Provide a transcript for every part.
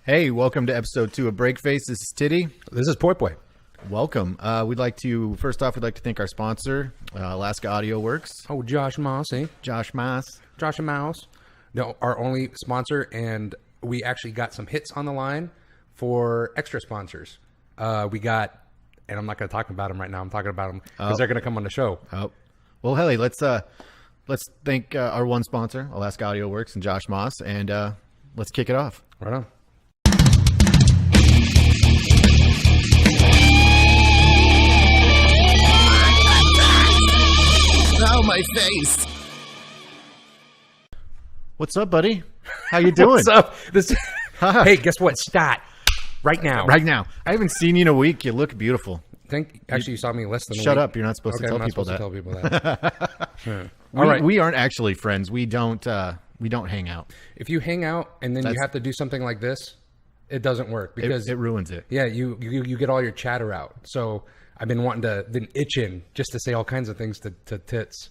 Hey, welcome to episode 2 of BreakFace. This is Titty. This is Poy. Welcome. We'd like to thank our sponsor, Alaska Audio Works. Oh, Josh Moss, eh? Josh Moss. Josh and Mouse. No, our only sponsor, and we actually got some hits on the line for extra sponsors. We got, and I'm not going to talk about them right now. I'm talking about them because they're going to come on the show. Oh, well, Helly, let's thank our one sponsor, Alaska Audio Works, and Josh Moss, and let's kick it off. Right on. Oh, my face. What's up, buddy? How you doing? What's up? Hey, guess what? Stat. Right now. Right now. I haven't seen you in a week. You look beautiful. Actually, you saw me less than a week. Shut up. You're not supposed to tell I'm not people supposed that. to tell people that. All right. We aren't actually friends. We don't hang out. If you hang out and then you have to do something like this, it doesn't work because it ruins it. Yeah, you get all your chatter out. So I've been itching just to say all kinds of things to tits.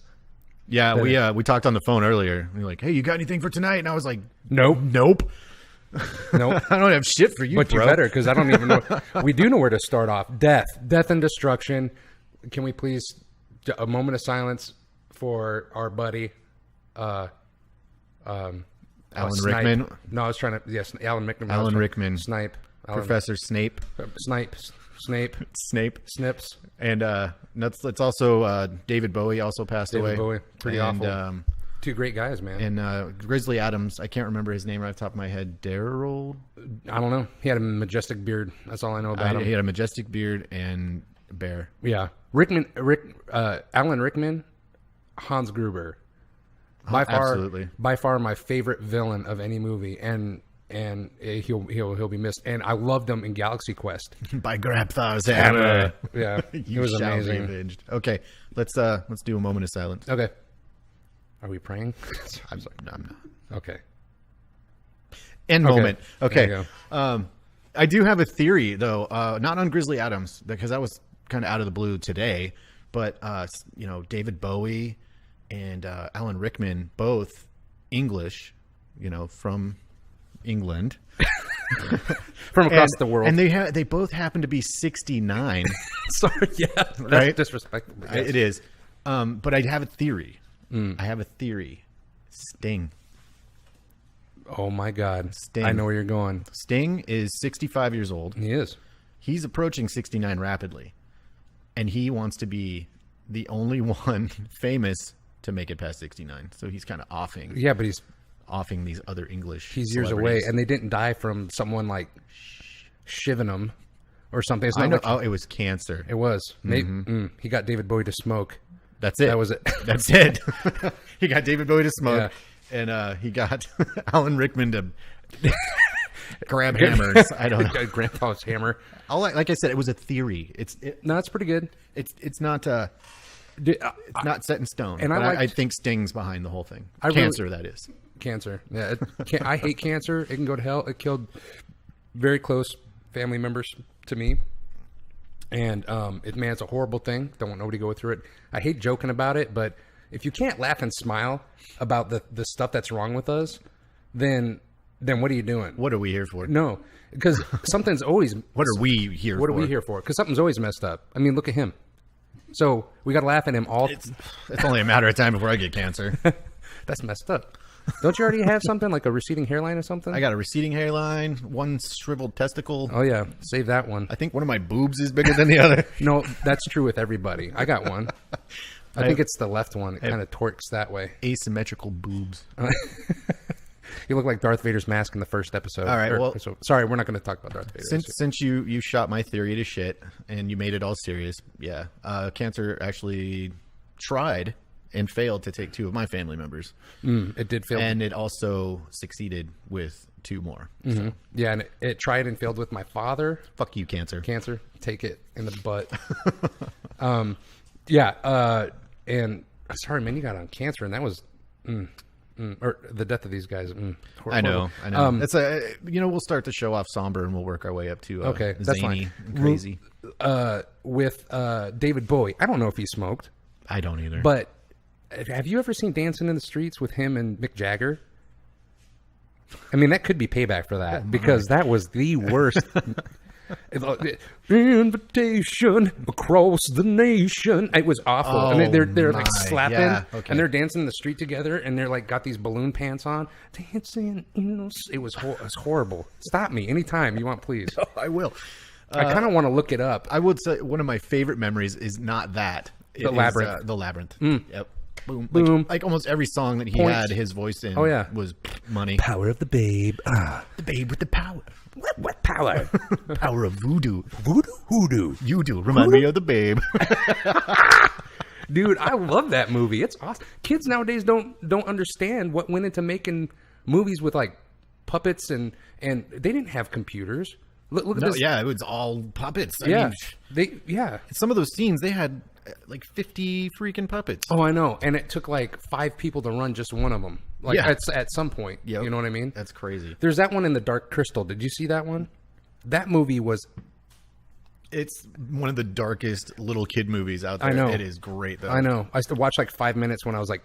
Yeah, we talked on the phone earlier. We were like, "Hey, you got anything for tonight?" And I was like, Nope. I don't have shit for you, but bro. You better, because I don't even know. We do know where to start off. Death and destruction. Can we please a moment of silence for our buddy, Alan Rickman? No, I was trying to. Yes, Alan Rickman. Alan Rickman. Snipe. Professor Snape. Snape. Snips. And it's also David Bowie also passed away. David Bowie. Pretty awful. And, two great guys, man. And Grizzly Adams, I can't remember his name right off the top of my head. Daryl? I don't know. He had a majestic beard. That's all I know about him. He had a majestic beard and a bear. Yeah. Alan Rickman, Hans Gruber. Absolutely. By far my favorite villain of any movie, and he'll be missed. And I loved him in Galaxy Quest. By Grabthar's hammer. Yeah, it was amazing. Avenged. Okay, let's do a moment of silence. Okay. Are we praying? I'm not. Okay. End moment. Okay. There you go. I do have a theory though, not on Grizzly Adams because that was kind of out of the blue today, but David Bowie and Alan Rickman, both English, from England, from across the world, and they both happen to be 69. Sorry, yeah, that's right? disrespectful. Yes. It is, but I have a theory. I have a theory. Sting. Oh my God, Sting. I know where you're going. Sting is 65 years old. He is. He's approaching 69 rapidly, and he wants to be the only one famous to make it past 69. So he's kind of offing. Yeah, but he's offing these other English. He's years away, and they didn't die from someone like shiving them or something. It's not it was cancer. It was. He got David Bowie to smoke. That's it. That was it. That's it. He got David Bowie to smoke, and he got Alan Rickman to grab hammers. I don't know. Grandpa's hammer. Like I said, it was a theory. No, it's pretty good. It's not not set in stone. And I think Sting's behind the whole thing. Cancer, that is. Cancer. Yeah, I hate cancer. It can go to hell. It killed very close family members to me. And it's a horrible thing. Don't want nobody to go through it. I hate joking about it, but if you can't laugh and smile about the stuff that's wrong with us, then what are you doing? What are we here for? No, because something's always. What are we here for? What are we here for? Because something's always messed up. I mean, look at him. So we got to laugh at him all. It's only a matter of time before I get cancer. That's messed up. Don't you already have something like a receding hairline or something? I got a receding hairline, one shriveled testicle. Oh yeah, save that one. I think one of my boobs is bigger than the other. No, that's true with everybody. I got one. I think it's the left one. It kind of torques that way. Asymmetrical boobs. You look like Darth Vader's mask in the first episode. All right. Sorry, we're not going to talk about Darth Vader. Since you shot my theory to shit and you made it all serious, yeah. Cancer actually tried and failed to take 2 of my family members. It did fail. And it also succeeded with 2 more. Mm-hmm. So. Yeah, and it tried and failed with my father. Fuck you, cancer. Cancer, take it in the butt. And sorry, man, you got on cancer, and that was... or the death of these guys. I know. It's we'll start the show off somber and we'll work our way up to okay, that's zany fine. And crazy. With David Bowie, I don't know if he smoked. I don't either. But have you ever seen Dancing in the Streets with him and Mick Jagger? I mean, that could be payback for that because that was the worst. Invitation across the nation. It was awful. Oh, and they're like slapping okay. and they're dancing in the street together and they're like got these balloon pants on. Dancing. It was horrible. Stop me anytime you want, please. Oh, I will. I kind of want to look it up. I would say one of my favorite memories is not that. The Labyrinth. The Labyrinth. Yep. Boom. Boom. Like almost every song that he had his voice in was money. Power of the babe. The babe with the power. What power? Power of voodoo. Hoodoo. You do. Remind me of the babe. Dude, I love that movie. It's awesome. Kids nowadays don't understand what went into making movies with like puppets and they didn't have computers. Look at this. Yeah, it was all puppets. I mean, some of those scenes they had like 50 freaking puppets. Oh, I know. And it took like 5 people to run just one of them. Like at some point. Yep. You know what I mean? That's crazy. There's that one in The Dark Crystal. Did you see that one? That movie was... It's one of the darkest little kid movies out there. I know. It is great, though. I know. I used to watch like 5 minutes when I was like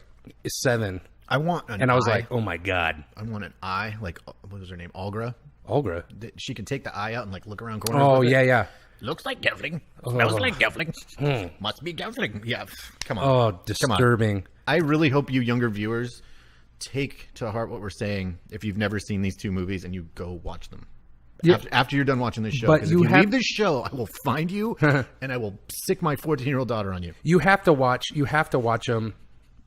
7. I want an And I was eye. like, oh my God. I want an eye. Like, what was her name? Olga? Olga? She can take the eye out and like look around corners. Oh, with it. yeah. Looks like Gelfling. Smells like Gelfling. Must be Gelfling. Yeah, come on. Oh, disturbing. I really hope you younger viewers take to heart what we're saying if you've never seen these 2 movies and you go watch them. Yeah. After you're done watching this show. But Because you if you leave this show, I will find you and I will sick my 14-year-old daughter on you. You have to watch them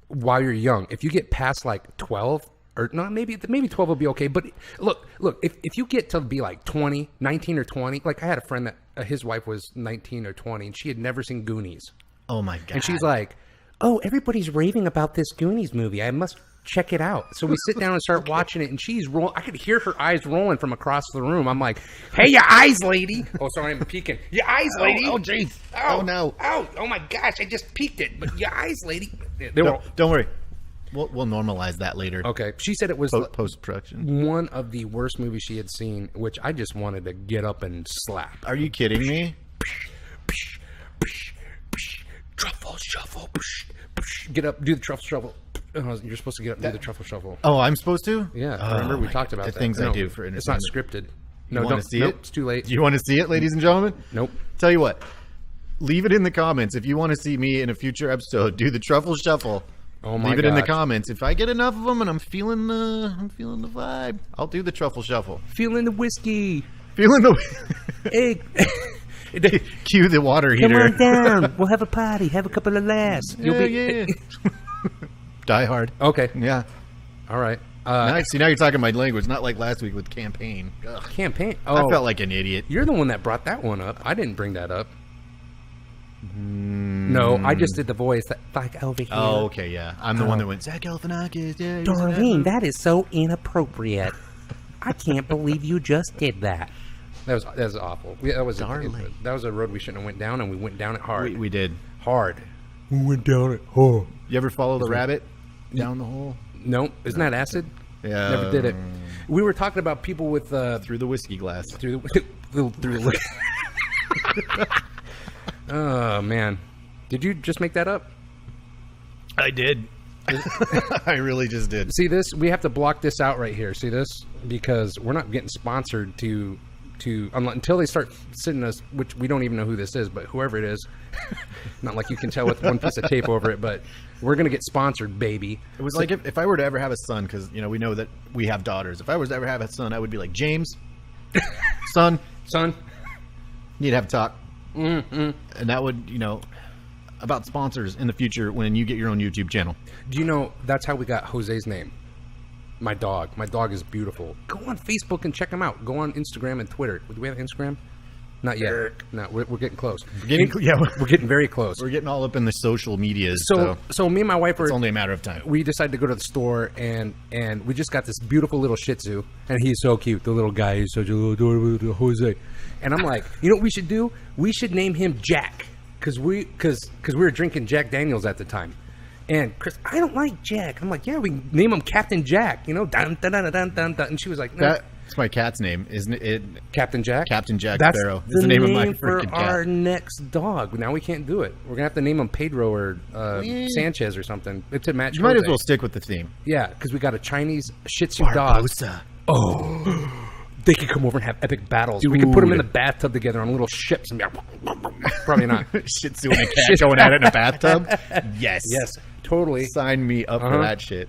while you're young. If you get past like 12 or not, maybe 12 will be okay. But look, if you get to be like 20, 19 or 20, like I had a friend that his wife was 19 or 20 and she had never seen Goonies. Oh my God. And she's like, oh, everybody's raving about this Goonies movie. I must check it out. So we sit down and start watching it, and she's rolling. I could hear her eyes rolling from across the room. I'm like, hey, your eyes, lady. Oh, sorry, I'm peeking. Your eyes, lady. Oh, jeez. Oh, no. Oh my gosh, I just peeked it. But your eyes, lady. Don't worry. We'll normalize that later. Okay. She said it was post-production. one of the worst movies she had seen, which I just wanted to get up and slap. Are you kidding me? Truffle shuffle. Get up, do the truffle shuffle. You're supposed to get up and do the truffle shuffle. Oh, I'm supposed to? Yeah, I remember we talked about the that. things I do for It's not entertainment. scripted. No, want to see it? It's too late. Do you want to see it, ladies and gentlemen? Nope. Tell you what. Leave it in the comments if you want to see me in a future episode do the truffle shuffle. Oh my Leave it in the gosh. comments. If I get enough of them and I'm feeling the vibe, I'll do the truffle shuffle. Feeling the whiskey. Feeling the Hey. cue the water heater. Come on down. We'll have a party. Have a couple of laughs. Yeah. Die Hard. Okay. Yeah. All right. Nice. See, now you're talking my language, not like last week with campaign. Ugh. Campaign. Oh, I felt like an idiot. You're the one that brought that one up. I didn't bring that up. No, I just did the voice. Like over here. Oh, okay, yeah. I'm the one that went, Zach Galifianakis. Yeah, Darlene, that is so inappropriate. I can't believe you just did that. That was awful. That was a road we shouldn't have went down, and we went down it hard. We did. Hard. We went down it hard. You ever follow the rabbit down the hole? Nope. Isn't that acid? Yeah. Never did it. We were talking about people with through the whiskey glass. through the Oh man, did you just make that up? I did. I really just did. See this? We have to block this out right here. See this? Because we're not getting sponsored to until they start sending us, which we don't even know who this is, but whoever it is, not like you can tell with one piece of tape over it, but we're gonna get sponsored, baby. It was like if I were to ever have a son, because we know that we have daughters. If I was to ever have a son, I would be like, James, son, need to have a talk. And that would, about sponsors in the future when you get your own YouTube channel. Do you know that's how we got Jose's name? My dog. My dog is beautiful. Go on Facebook and check him out. Go on Instagram and Twitter. Do we have Instagram? Not yet. No, we're getting close. We're getting very close. We're getting all up in the social medias. So me and my wife it's only a matter of time. We decided to go to the store and we just got this beautiful little Shih Tzu, and he's so cute. The little guy, he's such a little adorable Jose. And I'm like, you know what we should do? We should name him Jack because we were drinking Jack Daniels at the time. And Chris, I don't like Jack. I'm like, yeah, we can name him Captain Jack. Dun, dun, dun, dun, dun, dun, dun. And she was like, no. That's my cat's name, isn't it? Captain Jack? Captain Jack That's Sparrow. Is the name of my for freaking our cat. next dog. Now we can't do it. We're going to have to name him Pedro or Sanchez or something. To match You might as Jose. well stick with the theme. Yeah, because we got a Chinese Shih Tzu dog. Oh, they could come over and have epic battles. We could put them in the bathtub together on little ships and be like, probably not. Shih Tzu and a cat going at it in a bathtub. Yes. Yes, totally. Sign me up for that shit.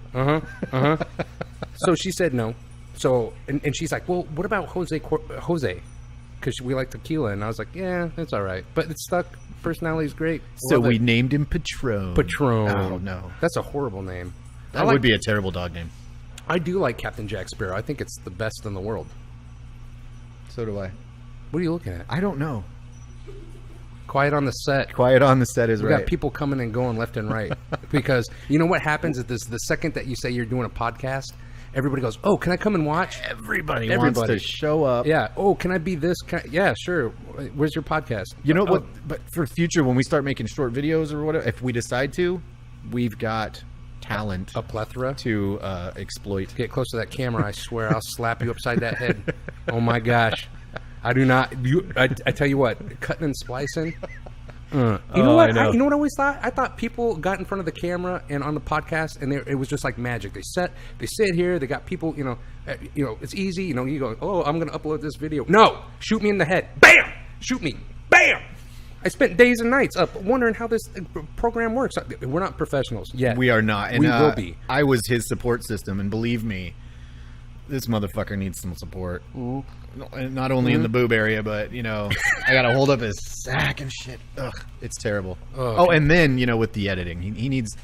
So she said no. So and she's like, well, what about Jose? Because we like tequila, and I was like, yeah, it's all right, but it's stuck. Personality's great. So we named him Patron. Patron. Oh no, that's a horrible name. That would be a terrible dog name. I do like Captain Jack Sparrow. I think it's the best in the world. So do I. What are you looking at? I don't know. Quiet on the set. Quiet on the set is We right. got people coming and going left and right. Because you know what happens is the second that you say you're doing a podcast, everybody goes, oh, can I come and watch? Everybody wants to show up. Yeah. Oh, can I be this? Yeah, sure. Where's your podcast? You know what? But for future, when we start making short videos or whatever, if we decide to, we've got talent. A plethora. To exploit. Get close to that camera. I swear I'll slap you upside that head. Oh, my gosh. I do not. I tell you what, cutting and splicing. You know what? You know what I always thought? I thought people got in front of the camera and on the podcast, and it was just like magic. They sit here. They got people. You know, it's easy. You know, you go, oh, I'm going to upload this video. No, shoot me in the head. Bam, shoot me. Bam. I spent days and nights up wondering how this program works. We're not professionals yet. We are not. And, we will be. I was his support system, and believe me, this motherfucker needs some support. Not only in the boob area, but, you know, I got to hold up his sack and shit. Ugh, it's terrible. Oh, and then, you know, with the editing, he needs,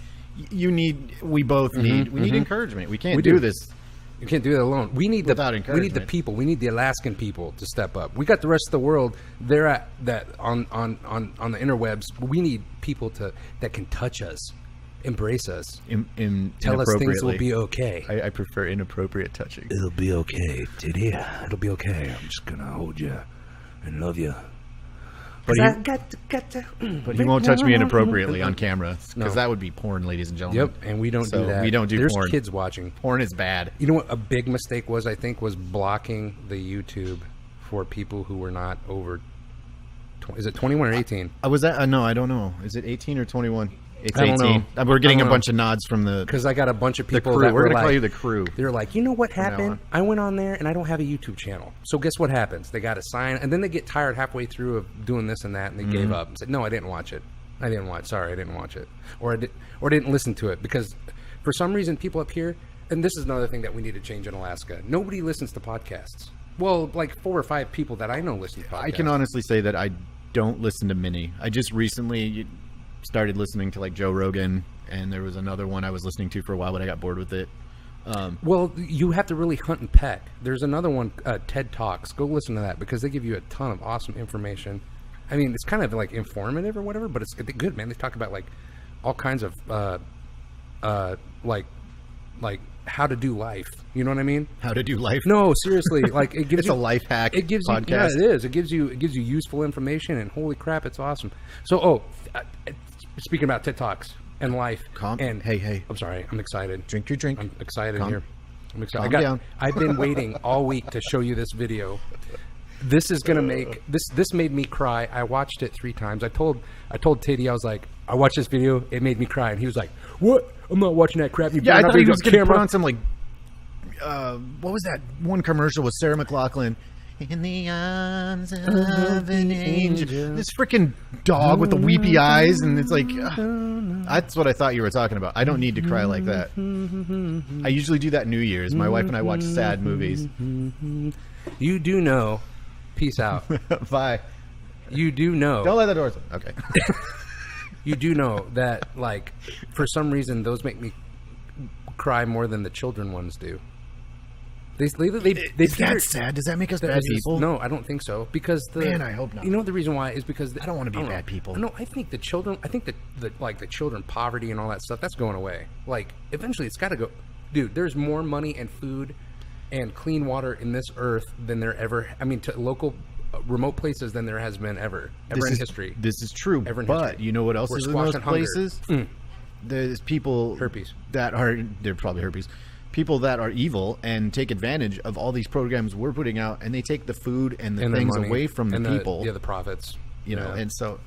we both need encouragement. We can't do this. You can't do that alone. We need the people. We need the Alaskan people to step up. We got the rest of the world. They're at that on the interwebs. We need people that can touch us, embrace us, tell us things will be okay. I prefer inappropriate touching. It'll be okay, Titty. It'll be okay. I'm just gonna hold you and love you. But he won't touch me inappropriately on camera, because that would be porn, ladies and gentlemen. Yep, and we don't do that. We don't do porn. There's kids watching. Porn is bad. You know what a big mistake was, I think, was blocking the YouTube for people who were not over... Is it 21 or 18? Was that? No, I don't know. Is it 18 or 21? It's I don't 18. know. We're getting a bunch of nods from the... Because I got a bunch of people crew. that We're were going to like... call you the crew. They're like, you know what happened? I went on there, and I don't have a YouTube channel. So guess what happens? They got to sign, and then they get tired halfway through of doing this and that, and they gave up and said, no, I didn't watch it. Sorry, I didn't watch it. Or I didn't listen to it. Because for some reason, people up here... And this is another thing that we need to change in Alaska. Nobody listens to podcasts. Well, like 4 or 5 people that I know listen to podcasts. I can honestly say that I don't listen to many. I just recently started listening to like Joe Rogan, and there was another one I was listening to for a while, but I got bored with it. Well, you have to really hunt and peck. There's another one, TED Talks. Go listen to that, because they give you a ton of awesome information. I mean, it's kind of like informative or whatever, but it's good, man. They talk about like all kinds of like how to do life. You know what I mean? How to do life? No, seriously. Like it gives it's a life hack. It gives podcast. You. Yeah, it is. It gives you useful information, and holy crap, it's awesome. So, speaking about TED Talks and life. Hey. I'm sorry. I'm excited. Drink your drink. I'm excited here. I'm excited. Calm down. I've been waiting all week to show you this video. This is gonna make this made me cry. I watched it 3 times. I told Titty, I was like, I watched this video. It made me cry, and he was like, "What? I'm not watching that crap." I thought he was gonna put on some like, what was that one commercial with Sarah McLachlan? In the arms of an angel. This freaking dog with the weepy eyes, and it's like, that's what I thought you were talking about. I don't need to cry like that. I usually do that New Year's. My wife and I watch sad movies. You do know. Peace out. Bye. You do know. Don't let the doors. Okay. You do know that, like, for some reason, those make me cry more than the children ones do. Is that sad? Does that make us bad people? No, I don't think so. Because man, I hope not. You know the reason why is because I don't want to be bad people. No, I think the children. I think that the children poverty and all that stuff, that's going away. Like eventually, it's got to go. Dude, there's more money and food and clean water in this earth than there ever. I mean, to local remote places than there has been ever in history. This is true. But you know what else is in those places? There's people herpes they're probably herpes. People that are evil and take advantage of all these programs we're putting out, and they take the food and the things away from the people. Yeah, the profits. You know, and so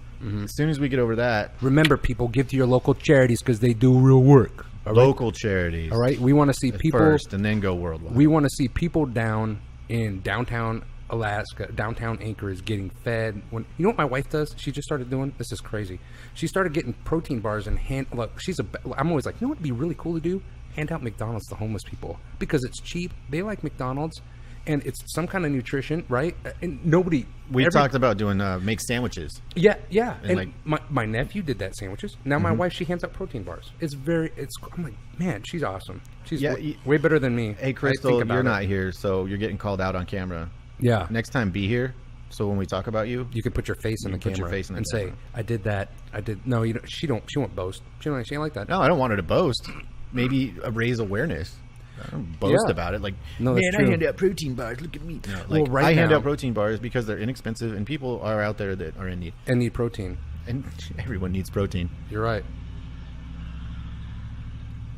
as soon as we get over that, remember, people, give to your local charities because they do real work. Local charities. All right, we want to see people first, and then go worldwide. We want to see people down in downtown Alaska, downtown Anchorage, getting fed. When you know what my wife does? She just started doing. This is crazy. She started getting protein bars and look. I'm always like, you know what would be really cool to do? Hand out McDonald's to homeless people because it's cheap. They like McDonald's. And it's some kind of nutrition, right? And We talked about doing make sandwiches. Yeah. And like, my nephew did that sandwiches. Now my wife, she hands out protein bars. I'm like, man, she's awesome. She's way better than me. Hey, Crystal, you're not here, so you're getting called out on camera. Yeah. Next time, be here. So when we talk about you, you can put your face in the camera and say, "I did that. I did." No, you know, she won't boast. She ain't like that. No, I don't want her to boast. Maybe raise awareness. I don't boast about it. Like, no, man, I hand out protein bars. Look at me. No, like, I hand out protein bars because they're inexpensive and people are out there that are in need. And need protein. And everyone needs protein. You're right.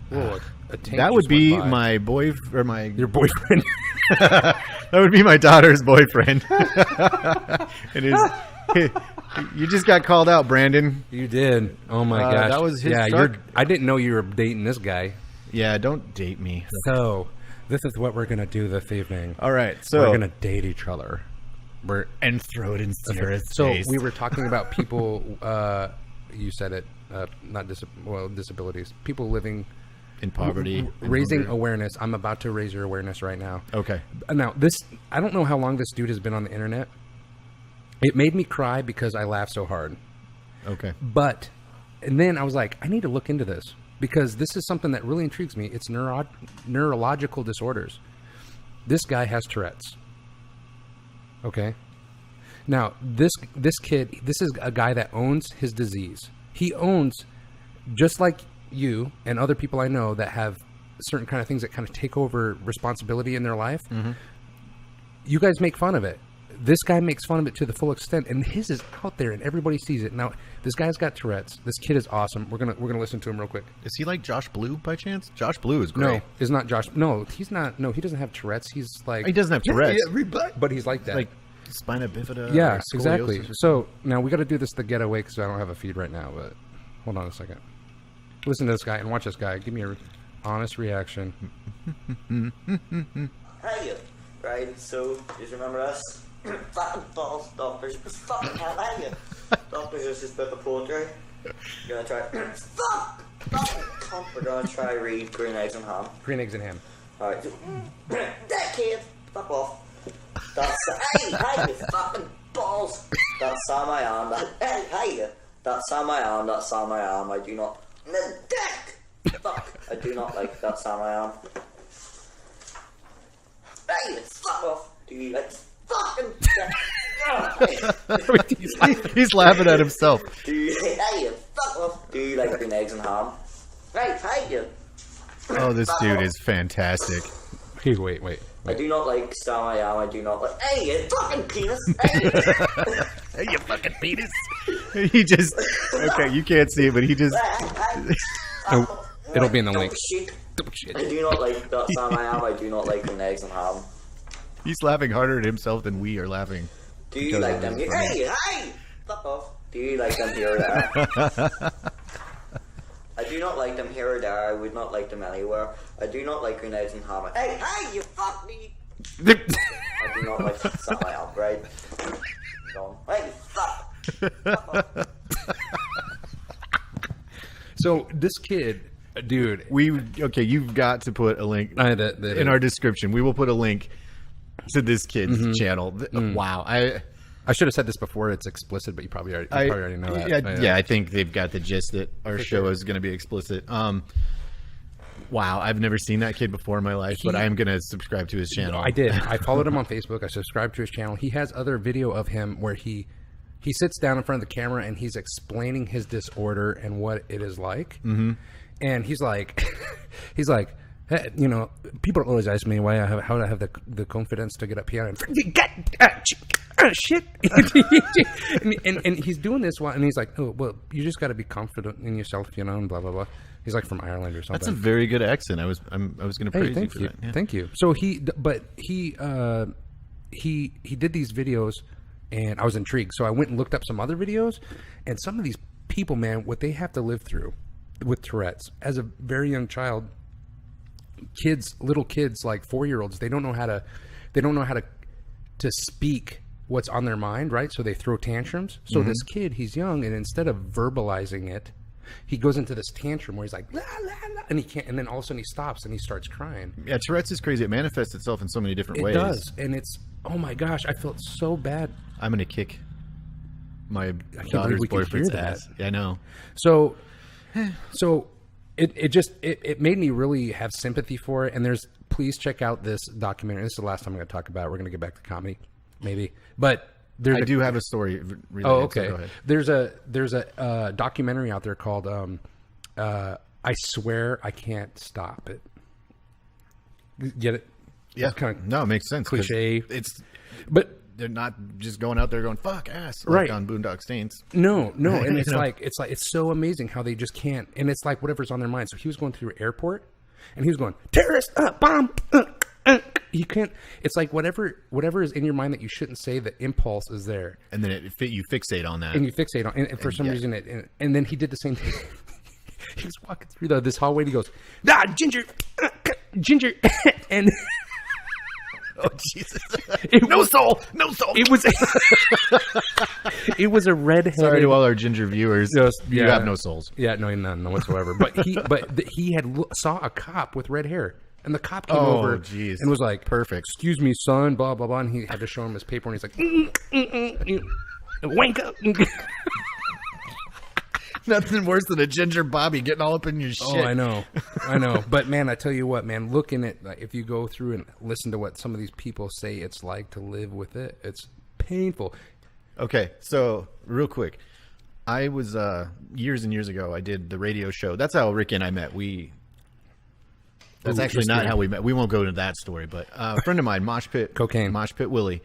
Whoa, that would be your boyfriend. That would be my daughter's boyfriend. You just got called out, Brandon. You did. Oh my gosh. That was his truck. I didn't know you were dating this guy. Yeah, don't date me. So, this is what we're going to do this evening. All right. So we're going to date each other. And throw it in Sarah's face. So, we were talking about people, you said it, disabilities. People living in poverty. Raising awareness. I'm about to raise your awareness right now. Okay. Now, I don't know how long this dude has been on the internet. It made me cry because I laughed so hard. Okay. And then I was like, I need to look into this. Because this is something that really intrigues me. It's neurological disorders. This guy has Tourette's. Okay? Now, this kid, this is a guy that owns his disease. He owns, just like you and other people I know that have certain kind of things that kind of take over responsibility in their life. Mm-hmm. You guys make fun of it. This guy makes fun of it to the full extent, and his is out there, and everybody sees it. Now, this guy's got Tourette's. This kid is awesome. We're gonna listen to him real quick. Is he like Josh Blue by chance? Josh Blue is great. No, is not Josh. No, he's not. No, he doesn't have Tourette's. He's like he doesn't have Tourette's, but he's like that. Like spina bifida. Yeah, exactly. So now we got to do this to get away because I don't have a feed right now. But hold on a second. Listen to this guy and watch this guy. Give me an honest reaction. Hey, right? So, just remember us? Fucking balls, doctors. Fucking hell, hey, doctors is just a bit of poetry. You're gonna try. Fuck! Fucking cunt. We're gonna try read green eggs and ham. Green eggs and ham. Alright. That kid. Fuck off. That's. Hey, you fucking balls. That's Sam I am. Hey, that's Sam I am. That's Sam I am. I do not. Dick! Fuck. I do not like that Sam I am. Hey, fuck off. Do you like. Fucking he's laughing at himself. Do you fuck off? Do you like green eggs and ham? Hey, you. Oh, this dude is fantastic. Hey, wait. I do not like Sam I am. I do not like. Hey, you fucking penis. Hey, hey, you fucking penis. He just okay. You can't see it, but he just. Oh, it'll be in the link. Shit. I do not like that Sam I am. I do not like green eggs and ham. He's laughing harder at himself than we are laughing. Do you like them here? Hey! Fuck off. Do you like them here or there? I do not like them here or there. I would not like them anywhere. I do not like green eggs and ham. Hey, you fuck me! I do not like Sam I am, right? Hey, fuck! Fuck off. So, this kid, dude... You've got to put a link in our description. We will put a link to this kid's channel. Wow. I should have said this before. It's explicit, but you probably already know that. Yeah, I think they've got the gist that our show is going to be explicit. Wow, I've never seen that kid before in my life, but I am going to subscribe to his channel. I did. I followed him on Facebook. I subscribed to his channel. He has other video of him where he sits down in front of the camera and he's explaining his disorder and what it is like. Mm-hmm. And he's like, hey, you know, people always ask me how I have the confidence to get up here and shit. and he's doing this while, and he's like, oh, well, you just got to be confident in yourself, you know, and blah blah blah. He's like from Ireland or something. That's a very good accent. I was going to praise you for that. Yeah. Thank you. So he did these videos, and I was intrigued. So I went and looked up some other videos, and some of these people, man, what they have to live through. with Tourette's as a very young child. Little kids like 4-year-olds, they don't know how to speak what's on their mind, right? So they throw tantrums. So this kid, he's young, and instead of verbalizing it, he goes into this tantrum where he's like, la, la, la, and he can't, and then all of a sudden he stops and he starts crying. Yeah, Tourette's is crazy. It manifests itself in so many different ways. It does, and it's, oh my gosh, I felt so bad. I'm gonna kick my daughter's boyfriend's ass. Yeah, I know. So it made me really have sympathy for it. And please check out this documentary. This is the last time I'm going to talk about it. We're going to get back to comedy, maybe. But I do have a story related. Oh, okay. So go ahead. There's a documentary out there called I Swear I Can't Stop It. Get it? Yeah. Kind of no, it makes sense. Cliche. But they're not just going out there going fuck ass like right on Boondock Saints. No, and it's so amazing how they just can't, and it's like whatever's on their mind. So he was going through an airport, and he was going terrorist bomb. You can't. It's like whatever is in your mind that you shouldn't say. The impulse is there, and then you fixate on that, and you fixate on, and for some reason and then he did the same thing. He was walking through this hallway, and he goes, ginger, and. Oh Jesus! No soul. It was a red-headed. Sorry to all our ginger viewers. You have no souls. Yeah, none whatsoever. But he saw a cop with red hair, and the cop came over and was like, "Perfect. Excuse me, son." Blah blah blah. And he had to show him his paper, and he's like, "Wank up." Nothing worse than a ginger Bobby getting all up in your shit. Oh, I know. But man, I tell you what, man, looking at, if you go through and listen to what some of these people say it's like to live with it, it's painful. Okay, so real quick, I was years and years ago, I did the radio show. That's how Rick and I met. That's actually not how we met. We won't go into that story, but a friend of mine, Mosh Pit Willie,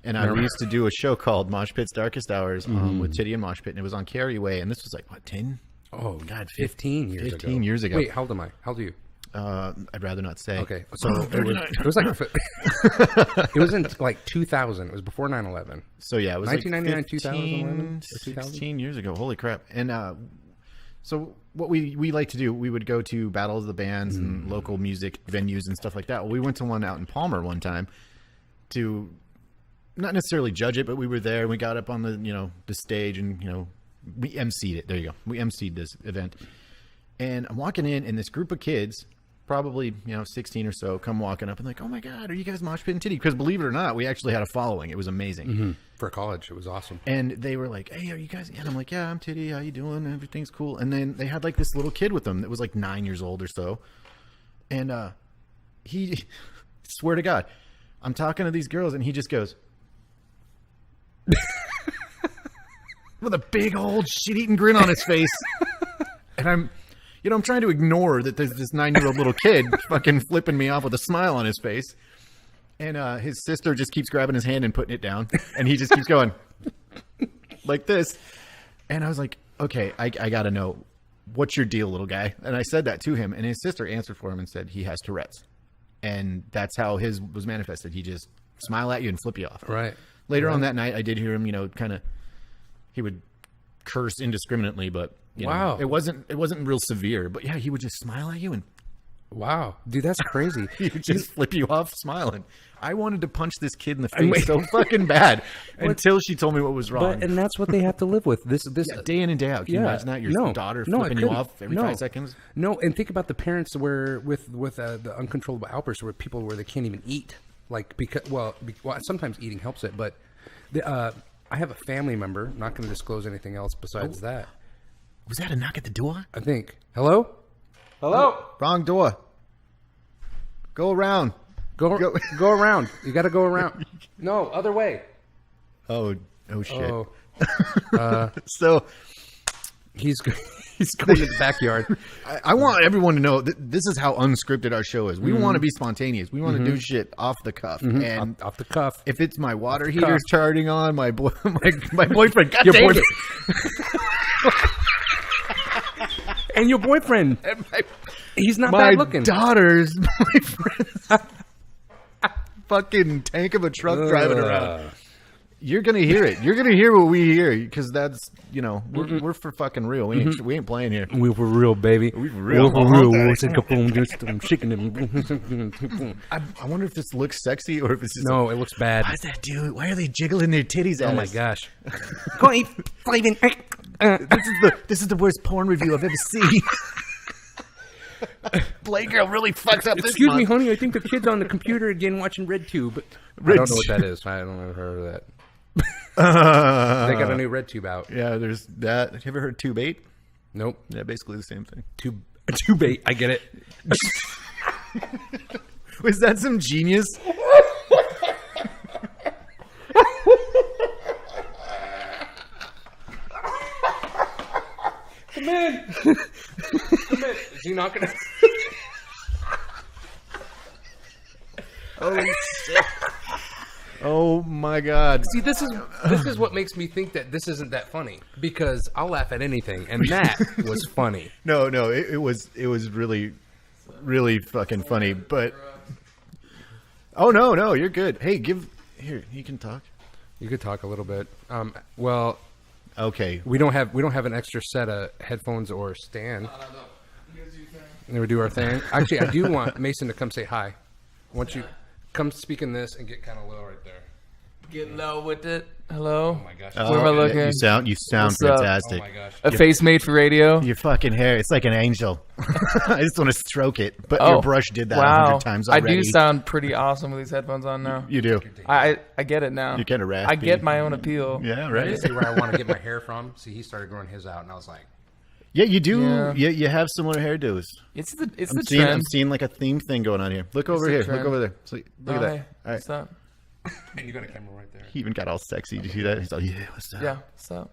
and we used to do a show called Mosh Pit's Darkest Hours with Tittie and Mosh Pit, and it was on Carryway, and this was like, what, 10? Oh, God, 15 years ago. 15 years ago. Wait, how old am I? How old are you? I'd rather not say. Okay, so it was like it was in like 2000. It was before 9/11. So yeah, it was 1999, like 2011, 16 years ago. Holy crap! And so what we like to do, we would go to battles of the bands and local music venues and stuff like that. Well, we went to one out in Palmer one time to not necessarily judge it, but we were there and we got up on the stage and we emceed it. There you go. We emceed this event, and I'm walking in, and this group of kids, probably 16 or so, come walking up and like, oh my God, are you guys Mosh Pit and Tittie? Because believe it or not, we actually had a following. It was amazing. For college, it was awesome. And they were like, hey, are you guys? And I'm like, yeah, I'm Tittie. How you doing? Everything's cool. And then they had like this little kid with them that was like 9 years old or so, and he, swear to God, I'm talking to these girls, and he just goes. With a big old shit-eating grin on his face. And I'm trying to ignore that there's this 9-year-old little kid fucking flipping me off with a smile on his face. And his sister just keeps grabbing his hand and putting it down. And he just keeps going like this. And I was like, okay, I got to know, what's your deal, little guy? And I said that to him. And his sister answered for him and said he has Tourette's. And that's how his was manifested. He just smile at you and flip you off. Right. Later on that night, I did hear him, he would curse indiscriminately, but wow, it wasn't real severe. But yeah, he would just smile at you and wow, dude, that's crazy. He would just flip you off smiling. I wanted to punch this kid in the face so fucking bad until she told me what was wrong. And that's what they have to live with. This day in and day out. Can you imagine that? Your daughter flipping you off every 5 seconds? No, and think about the parents where with the uncontrollable outbursts where people where they can't even eat. Like well, sometimes eating helps it, but I have a family member. Not going to disclose anything else besides that. Was that a knock at the door? I think. Hello. Wrong door. Go around. Go around. You got to go around. No, other way. Oh shit. Oh. So he's going to the backyard. I want everyone to know that this is how unscripted our show is. We want to be spontaneous. We want to do shit off the cuff. And off the cuff. If it's my water heater starting on, my boyfriend, God dang it. And your boyfriend. He's not bad looking. My daughter's boyfriend. Fucking tank of a truck driving around. You're gonna hear it. You're gonna hear what we hear because that's we're for fucking real. We ain't playing here. We were real, baby. We for real. We for real. I'm shaking it. I wonder if this looks sexy or if it's just No, it looks bad. Why is that dude? Why are they jiggling their titties at Oh my us? gosh. This is the worst porn review I've ever seen. Playgirl really fucks up. Excuse me, honey. I think the kid's on the computer again watching RedTube. I don't know what that is. I don't know if I've heard of that. They got a new RedTube out. Yeah, there's that. Have you ever heard Tube 8? Nope. Yeah, basically the same thing. Tube 8. I get it. Was that some genius? Come in. Come in. Is he not gonna? Oh shit! Oh my god! See, this is what makes me think that this isn't that funny because I'll laugh at anything, and that was funny. No, it was really, really fucking funny. But no, you're good. Hey, here. You can talk. You could talk a little bit. Well, okay. we don't have an extra set of headphones or stand. And we do our thing. Actually, I do want Mason to come say hi. I want you come speak in this and get kind of low right there. Get low with it. Hello. Oh my gosh. Where am I looking? You sound What's up? fantastic. Oh my gosh. A face made for radio. Your fucking hair, it's like an angel. I just want to stroke it. But Oh, your brush did that wow. 100 times already. I do sound pretty awesome with these headphones on now. You do. I get it now. You're kinda raspy. I get my own appeal. Yeah, You right. see where I want to get my hair from? See, he started growing his out, and I was like, Yeah, you do. Yeah. You have similar hairdos. It's the I'm trend. seeing like a theme thing going on here. Look over the here. trend. Look over there. So, look at that. All right. What's up? and you got a camera right there. He even got all sexy. Did you see that? He's like, yeah, what's up? Yeah. What's up?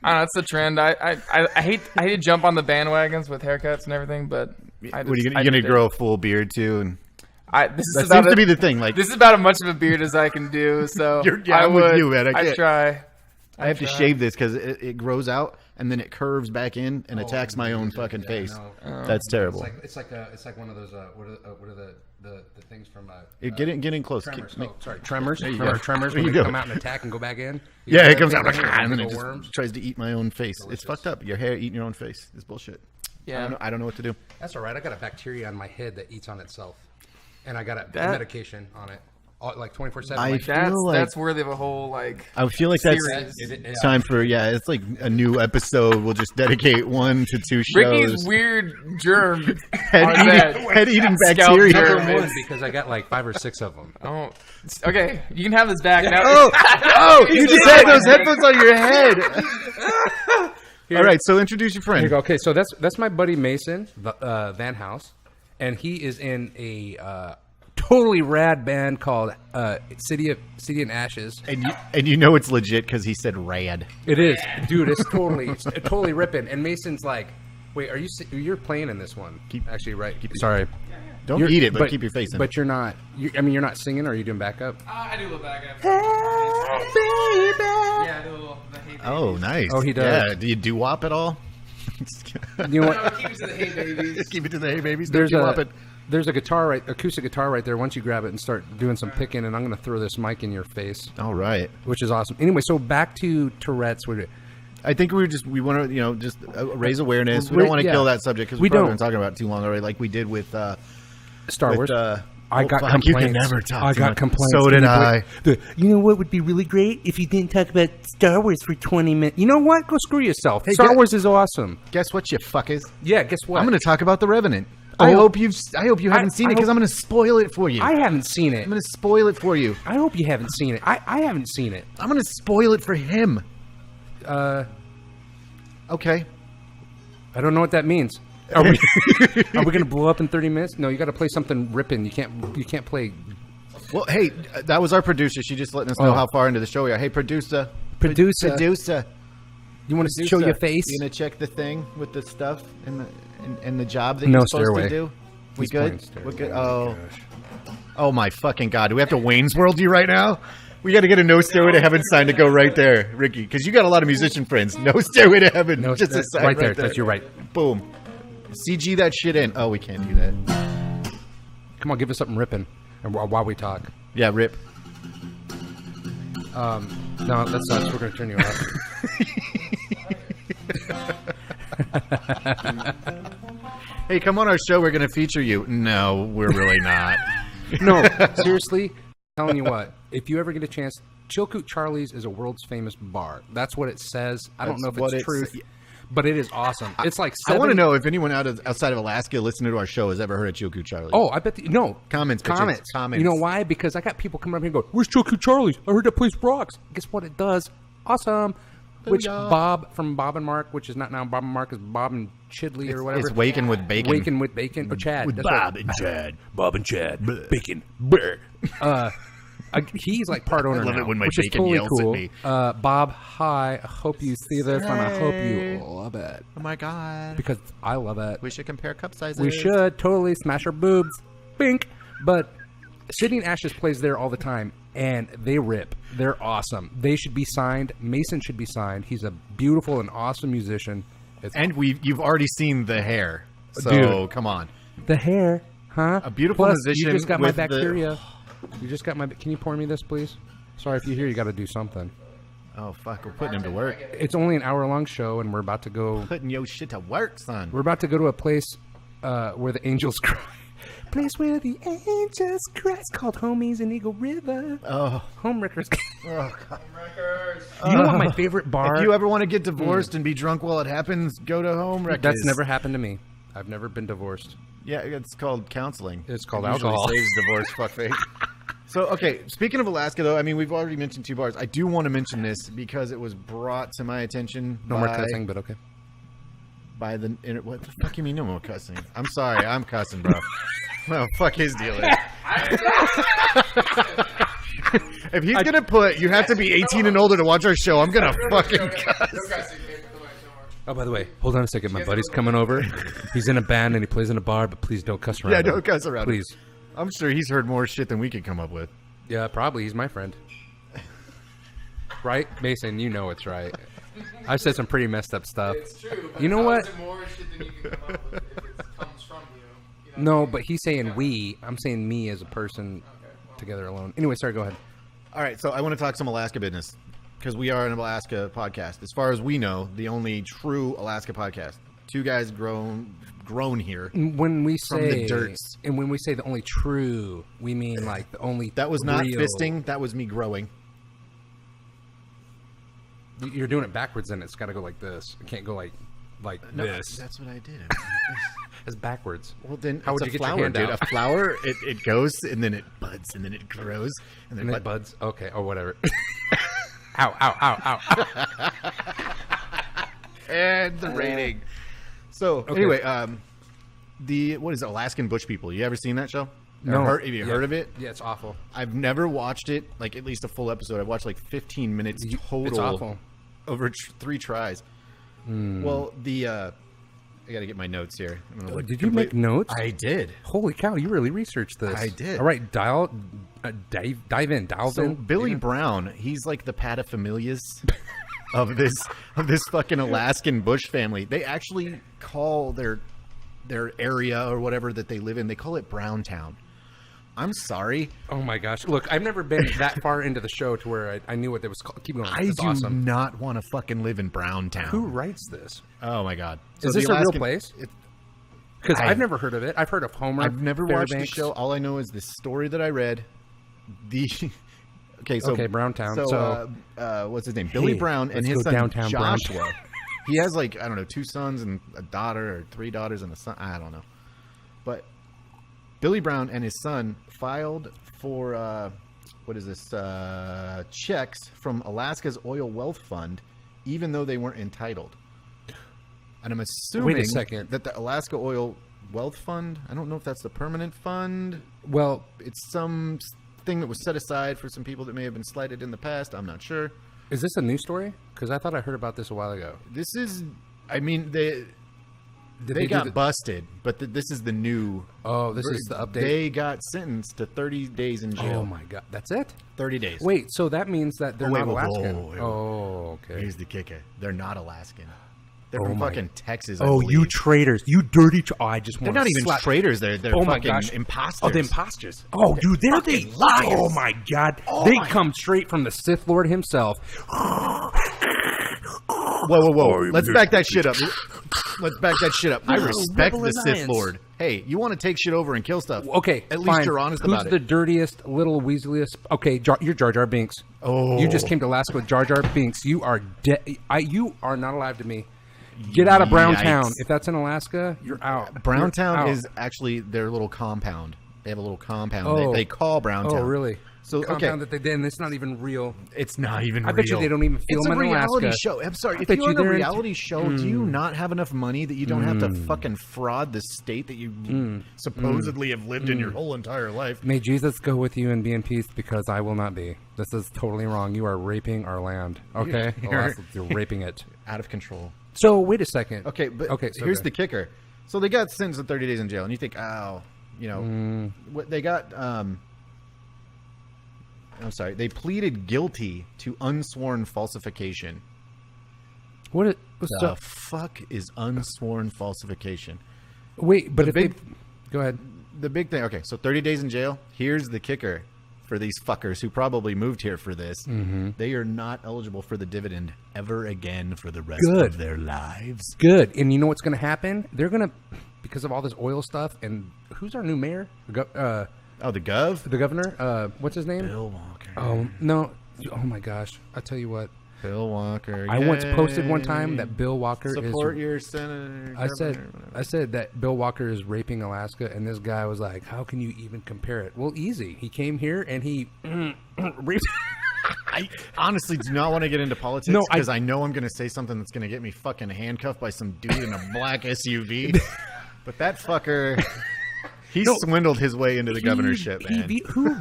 I don't know. It's the trend. I hate to jump on the bandwagons with haircuts and everything, but What are you gonna grow a full beard too? And This is that about seems to be the thing. Like this is about as much of a beard as I can do. So I'm with you, man. I try. I have to shave this because it grows out and then it curves back in and attacks my own fucking face. That's terrible. It's like one of those. What are the things from? Get in close. Tremors. Keep- Sorry, tremors. There you Remember go. tremors There when you they go. come out and attack and go back in? Yeah, it comes out like, and and then it just worms. tries to eat my own face. It's fucked up. Your hair eating your own face. It's bullshit. Yeah. I don't know what to do. That's all right. I got a bacteria on my head that eats on itself, and I got a That- medication on it, like 24/7. I Like, feel like That's worthy of a whole like. I feel like that's series. time for it's like a new episode. We'll just dedicate 1 to 2 shows. Ricky's weird germ head eating Scalp bacteria. germ. Number one, because I got like 5 or 6 of them. Oh, okay. You can have this back now. Oh, you just had those headphones on your head. All right, so introduce your Here you friend. go. Okay, so that's my buddy Mason Van House, and he is in a totally rad band called City and Ashes. And you know it's legit because he said rad. It is, dude. It's totally ripping. And Mason's like, "Wait, you're playing in this one?" Actually, right? Sorry, Don't eat it, but keep your face in it. But you're not. You're not singing, or are you doing backup? I do a little backup. Baby. Yeah, I do a little. Oh, nice. Oh, he does. Yeah. Do you doo-wop at all? You know what? Keep it to the hey babies. Keep it to the hey babies. There's Doo-wop it. There's a acoustic guitar right there. Once you grab it and start doing some picking, and I'm going to throw this mic in your face, All right. which is awesome. Anyway, so back to Tourette's. I think we want to, just raise awareness. We don't want to kill that subject because We we've probably don't. been talking about it too long already, like we did with Star Wars. I got fuck, complaints. You can never talk. I too got much. complaints. So did I. You know what would be really great if you didn't talk about Star Wars for 20 minutes. You know what? Go screw yourself. Hey, Star Wars is awesome. Guess what, you fuckers? Yeah. Guess what? I'm going to talk about The Revenant. Oh. I hope you haven't seen it I because I'm going to spoil it for you. I haven't seen it. I'm going to spoil it for you. I hope you haven't seen it. I haven't seen it. I'm going to spoil it for him. Okay. I don't know what that means. Are we going to blow up in 30 minutes? No, you got to play something ripping. You can't play. Well, hey, that was our producer. She just letting us know Oh. how far into the show we are. Hey, producer. Producer. Producer. You want to show your face? You gonna check the thing with the stuff and the job that No you're supposed stairway. to do? We He's good? playing stairway. We're good. Oh Oh, my oh my fucking god! Do we have to Wayne's World you right now? We got to get a No Stairway to Heaven sign to go right there, Ricky, because you got a lot of musician friends. No Stairway to Heaven. No, just a that's sign right there. That's you're right. Boom. CG that shit in. Oh, we can't do that. Come on, give us something ripping, and while we talk. Yeah, rip. No, that sucks. We're gonna turn you off. Hey, come on our show. We're going to feature you. No, we're really not. No, seriously. Telling you what, if you ever get a chance, Chilkoot Charlie's is a world's famous bar. That's what it says. I don't know if it's truth, but it is awesome. It's like I want to know if anyone outside of Alaska listening to our show has ever heard of Chilkoot Charlie's. Oh, I bet. No. Comments. You know why? Because I got people coming up here and go, "Where's Chilkoot Charlie's? I heard that place rocks." Guess what? It does. Awesome. Which Bob from Bob and Mark, which is not now Bob and Mark, is Bob and Chidley or whatever. It's Waking with Bacon. Waking with Bacon. Or Chad. With Bob and Chad. Bob and Chad. Bacon. He's like part owner I love now, it when my which is bacon totally yells cool. at me. Bob, hi. I hope you see this, and I hope you love it. Oh my God. Because I love it. We should compare cup sizes. We should totally smash our boobs. Bink. But Sydney and Ashes plays there all the time, and they rip. They're awesome. They should be signed. Mason should be signed. He's a beautiful and awesome musician. And you've already seen the hair. So, Dude. Come on. The hair, huh? A beautiful Plus, musician you just got my with bacteria. You just got my... Can you pour me this, please? Sorry, if you hear, you got to do something. Oh, fuck. We're putting him to work. It's only an hour-long show, and we're about to go... Putting your shit to work, son. We're about to go to a place where the angels cry. Place where the angels cry. It's called Homies in Eagle River. Oh. Homewreckers. Oh, God. You know what my favorite bar... If you ever want to get divorced and be drunk while it happens, go to Homewreckers. That's never happened to me. I've never been divorced. Yeah, it's called counseling. It's called It usually alcohol. saves divorce, fuckface. So, okay, speaking of Alaska, though, I mean, we've already mentioned 2 bars. I do want to mention this because it was brought to my attention No more cussing, but okay. by the... What the fuck you mean no more cussing? I'm sorry, I'm cussing, bro. No, fuck his deal. If he's going to put, you have to be 18 and older to watch our show, I'm going to fucking cuss. Oh, by the way, hold on a second. My buddy's coming over. He's in a band and he plays in a bar, but please don't cuss around Yeah, him. don't cuss around him. Please. I'm sure he's heard more shit than we could come up with. Yeah, probably. He's my friend. Right? Mason, you know it's right. I've said some pretty messed up stuff. It's true. But You know what? more shit than you can come up with if it comes from you. No, but he's saying we. I'm saying me as a person together alone. Anyway, sorry, go ahead. All right, so I want to talk some Alaska business because we are an Alaska podcast. As far as we know, the only true Alaska podcast. 2 guys grown here. When we say From the dirts. and when we say the only true, we mean like the only That was not real. fisting. That was me growing. You're doing it backwards, and it's got to go like this. It can't go like No, this. that's what I did. It's backwards. Well, then How it's would a you get your flower, hand dude. out? A flower, it goes and then it buds and then it grows and then And it buds. Okay, or whatever. Ow! Ow! Ow! Ow! and the rating. So anyway, what is it, Alaskan Bush People? You ever seen that show? No. Have you heard of it? Yeah, it's awful. I've never watched it, like at least a full episode. I've watched like 15 minutes total. It's awful. Over 3 tries. Well, I got to get my notes here. I'm gonna look Did you make notes? I did. Holy cow! You really researched this. I did. All right, dive in. So Billy Brown, he's like the paterfamilias of this fucking Alaskan bush family. They actually call their area or whatever that they live in, they call it Browntown. I'm sorry. Oh my gosh! Look, I've never been that far into the show to where I knew what it was called. Keep going. I It's do awesome. not want to fucking live in Browntown. Who writes this? Oh my god! Is So this the a real Alaskan- place? Because I've never heard of it. I've heard of Homer. I've never watched the Fairbanks. show. All I know is the story that I read. Okay, Browntown. So, what's his name? Billy Brown and let's his go son downtown Joshua. He has like, I don't know, 2 sons and a daughter, or 3 daughters and a son. I don't know. But Billy Brown and his son filed for checks from Alaska's Oil Wealth Fund, even though they weren't entitled. And I'm assuming Wait a second. that the Alaska Oil Wealth Fund, I don't know if that's the permanent fund. Well, It's some thing that was set aside for some people that may have been slighted in the past. I'm not sure. is this a new story? Because I thought I heard about this a while ago. This is, I mean, they do got the- busted, but this is the new. Oh, this is the update. They got sentenced to 30 days in jail. Oh my god, that's it. 30 days. Wait, so that means that they're Oh, wait, not whoa, Alaskan. whoa, wait, Oh, okay. Here's the kicker. They're not Alaskan. They're from fucking Texas. I Oh, believe. you traitors! You dirty! I just They're want. not even slap. traitors. They're Oh my fucking gosh. imposters. Oh, the imposters. Oh, dude, they're the liars. Oh my god, they come straight from the Sith Lord himself. Whoa! Let's back that shit up. Let's back that shit up. I respect Rebel the Sith Alliance. Lord. Hey, you want to take shit over and kill stuff? Okay, at least fine. you're honest Who's about the it. dirtiest, little weaseliest? Okay, you're Jar Jar Binks. Oh. You just came to Alaska with Jar Jar Binks. You are dead. You are not alive to me. Get out of Browntown. Yikes. If that's in Alaska, you're out. Browntown You're out. is actually their little compound. They have a little compound. Oh. They call Browntown. Oh, really? So Compound that they did, and it's not even real. It's not even I real. bet you they don't even film It's a them in reality Alaska. show. I'm sorry. If bet you're you on a they're in- reality show, do you not have enough money that you don't have to fucking fraud the state that you supposedly have lived in your whole entire life? May Jesus go with you and be in peace, because I will not be. This is totally wrong. You are raping our land. Okay? You're raping it. Out of control. So, wait a second. Okay, but so here's good. the kicker. So they got sentenced to 30 days in jail, and you think, what they got? I'm sorry. They pleaded guilty to unsworn falsification. What's The fuck is unsworn falsification? Wait, but the if big- they... Go ahead. The big thing. Okay, so 30 days in jail. Here's the kicker for these fuckers who probably moved here for this. They are not eligible for the dividend ever again for the rest Good. of their lives. Good. And you know what's going to happen? They're going to... Because of all this oil stuff, and who's our new mayor? Oh, the gov? The governor? What's his name? Bill Walker. Oh, no. Oh, my gosh. I'll tell you what. Bill Walker. I once posted one time that Bill Walker Support is... your senator. I said that Bill Walker is raping Alaska, and this guy was like, how can you even compare it? Well, easy. He came here, and he raped... I honestly do not want to get into politics No, because I know I'm going to say something that's going to get me fucking handcuffed by some dude in a black SUV. But that fucker... He swindled his way into the governorship, man. Who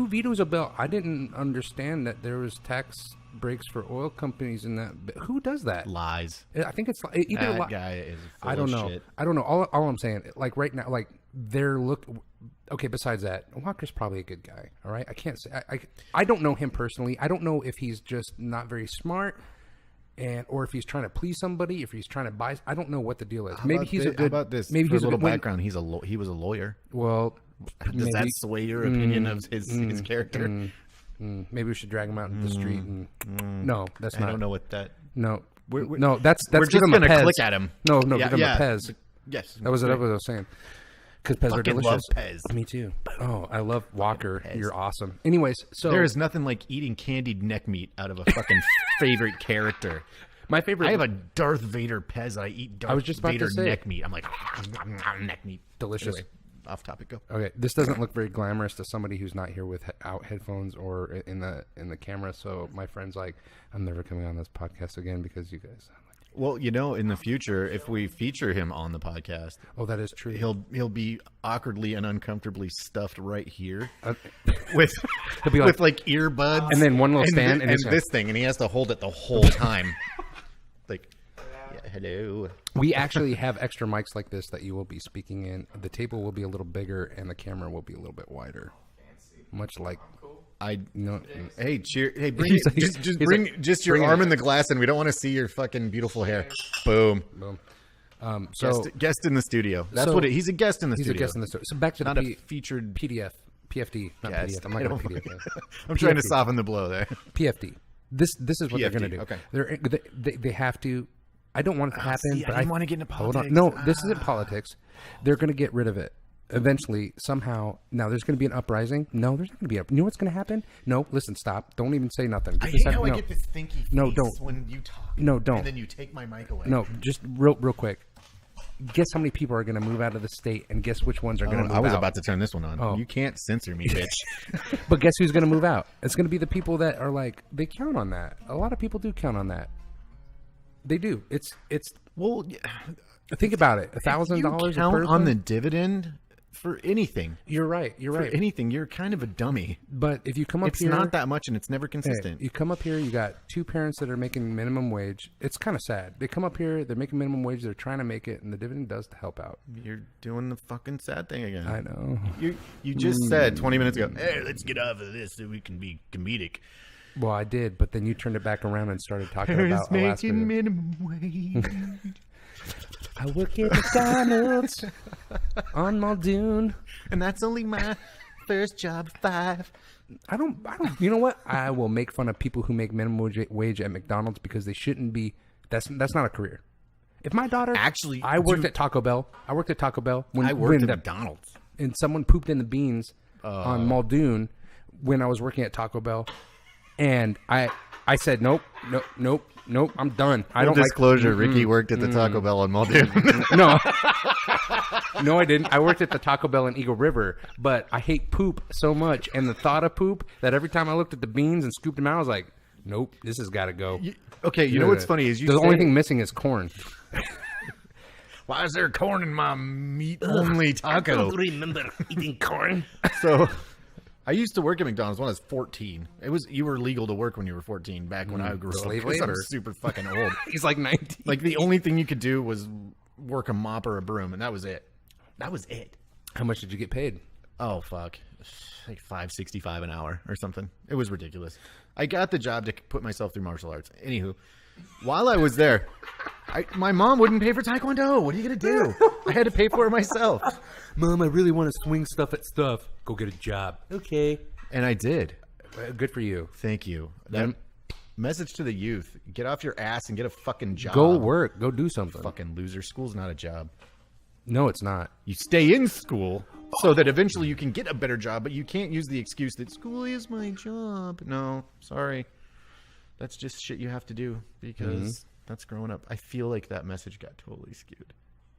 vetoes a bill? I didn't understand that there was tax breaks for oil companies in that. Who does that? Lies. I think it's either That guy is full I don't of know. shit. I don't know. All I'm saying, like right now, like they're okay. Besides that, Walker's probably a good guy. All right, I can't say I don't know him personally. I don't know if he's just not very smart. Or if he's trying to please somebody, if he's trying to buy, I don't know what the deal is. Maybe he's a good. How about this? Maybe For he's a little good background. He was a lawyer. Well, Does that sway your opinion of his character? maybe we should drag him out into the street. No, that's I not. don't know what that. No, We're no, that's we're give just him a gonna Pez. click at him. No, Yeah, give him yeah. a Pez. Yes, That was what I was saying. Because Pez are Fucking delicious. love Pez. Me too. Oh, I love Walker. You're awesome. Anyways, so There is nothing like eating candied neck meat out of a fucking favorite character. my favorite. I have a Darth Vader Pez. I eat Darth was just about to Vader say. neck meat. I'm like neck meat. Delicious. Anyway, off topic. Go. Okay, this doesn't look very glamorous to somebody who's not here without headphones or in the camera. So my friend's like, I'm never coming on this podcast again because you guys. I'm like, Well, in the future, if we feature him on the podcast, oh, that is true. he'll be awkwardly and uncomfortably stuffed right here Uh, with He'll be like- with like earbuds And then one little and stand, and and just- this thing, and he has to hold it the whole time. Like, yeah, hello. We actually have extra mics like this that you will be speaking in. The table will be a little bigger, and the camera will be a little bit wider. Much like Hey, cheer! Hey, bring He's- just he's bring like, just your bring arm it. in the glass, and we don't want to see your fucking beautiful hair. Boom. boom. So Guest in the studio. That's so- what he's a guest in the he's studio. a guest in the story. So back to Not the a featured. PDF, PFD, not guest. PDF. I'm not going to PDF. I'm trying to PFD. soften the blow there. PFD. This is what they're PFD, going to do. okay. They have to. I don't want it to happen. see, but I didn't want to get into Hold on. politics. No, this isn't politics. They're going to get rid of it eventually. Somehow. Now there's going to be an uprising. No, there's not going to be a. You know what's going to happen? No, listen, stop. Don't even say nothing. Get I this hate out- how I no. get this thinky face No, don't. when you talk. No, don't. And then you take my mic away. No, just real quick. Guess how many people are going to move out of the state, and guess which ones are going to move out. I was about to turn this one on. Oh. You can't censor me, bitch. But guess who's going to move out? It's going to be the people that are like, they count on that. A lot of people do count on that. They do. It's. Well, Think about it. you $1,000 count on the dividend for anything. You're right. You're For right. anything, you're kind of a dummy. But if you come up It's here, not that much, and it's never hey, consistent. you come up here, you got two parents that are making minimum wage. It's kind of sad. They come up here, they're making minimum wage, they're trying to make it, and the dividend does to help out. You're doing the fucking sad thing again. I know. You just said 20 minutes ago, hey, let's get off of this so we can be comedic. Well, I did, but then you turned it back around and started talking about Alaska. making minimum wage. I work at McDonald's on Muldoon. And that's only my first job, 5. I don't. You know what? I will make fun of people who make minimum wage at McDonald's because they shouldn't be. That's not a career. If my daughter Actually, I worked at Taco Bell. I worked at Taco Bell when I worked at the- McDonald's. and someone pooped in the beans on Muldoon when I was working at Taco Bell, and I said nope, I'm done. I don't disclosure. Ricky worked at the Taco Bell on Muldoon. no, I didn't. I worked at the Taco Bell in Eagle River, but I hate poop so much, and the thought of poop that every time I looked at the beans and scooped them out, I was like, nope, this has got to go. Okay, you know what's funny is the only thing missing is corn. Why is there corn in my meat-only taco? remember eating corn. So, I used to work at McDonald's when I was 14. You were legal to work when you were 14 back when I grew up. Slave 'cause labor. I'm super fucking old. He's like 19. Like the only thing you could do was work a mop or a broom, and that was it. That was it. How much did you get paid? Oh fuck, like $5.65 an hour or something. It was ridiculous. I got the job to put myself through martial arts. Anywho, while I was there, my mom wouldn't pay for Taekwondo. What are you gonna do? I had to pay for it myself. Mom, I really want to swing stuff at stuff. Go get a job. Okay. And I did. Good for you. Thank you. That message to the youth: get off your ass and get a fucking job. Go work. Go do something. Fucking loser. School's not a job. No, it's not. You stay in school so that eventually you can get a better job, but you can't use the excuse that school is my job. No, sorry. That's just shit you have to do because that's growing up. I feel like that message got totally skewed.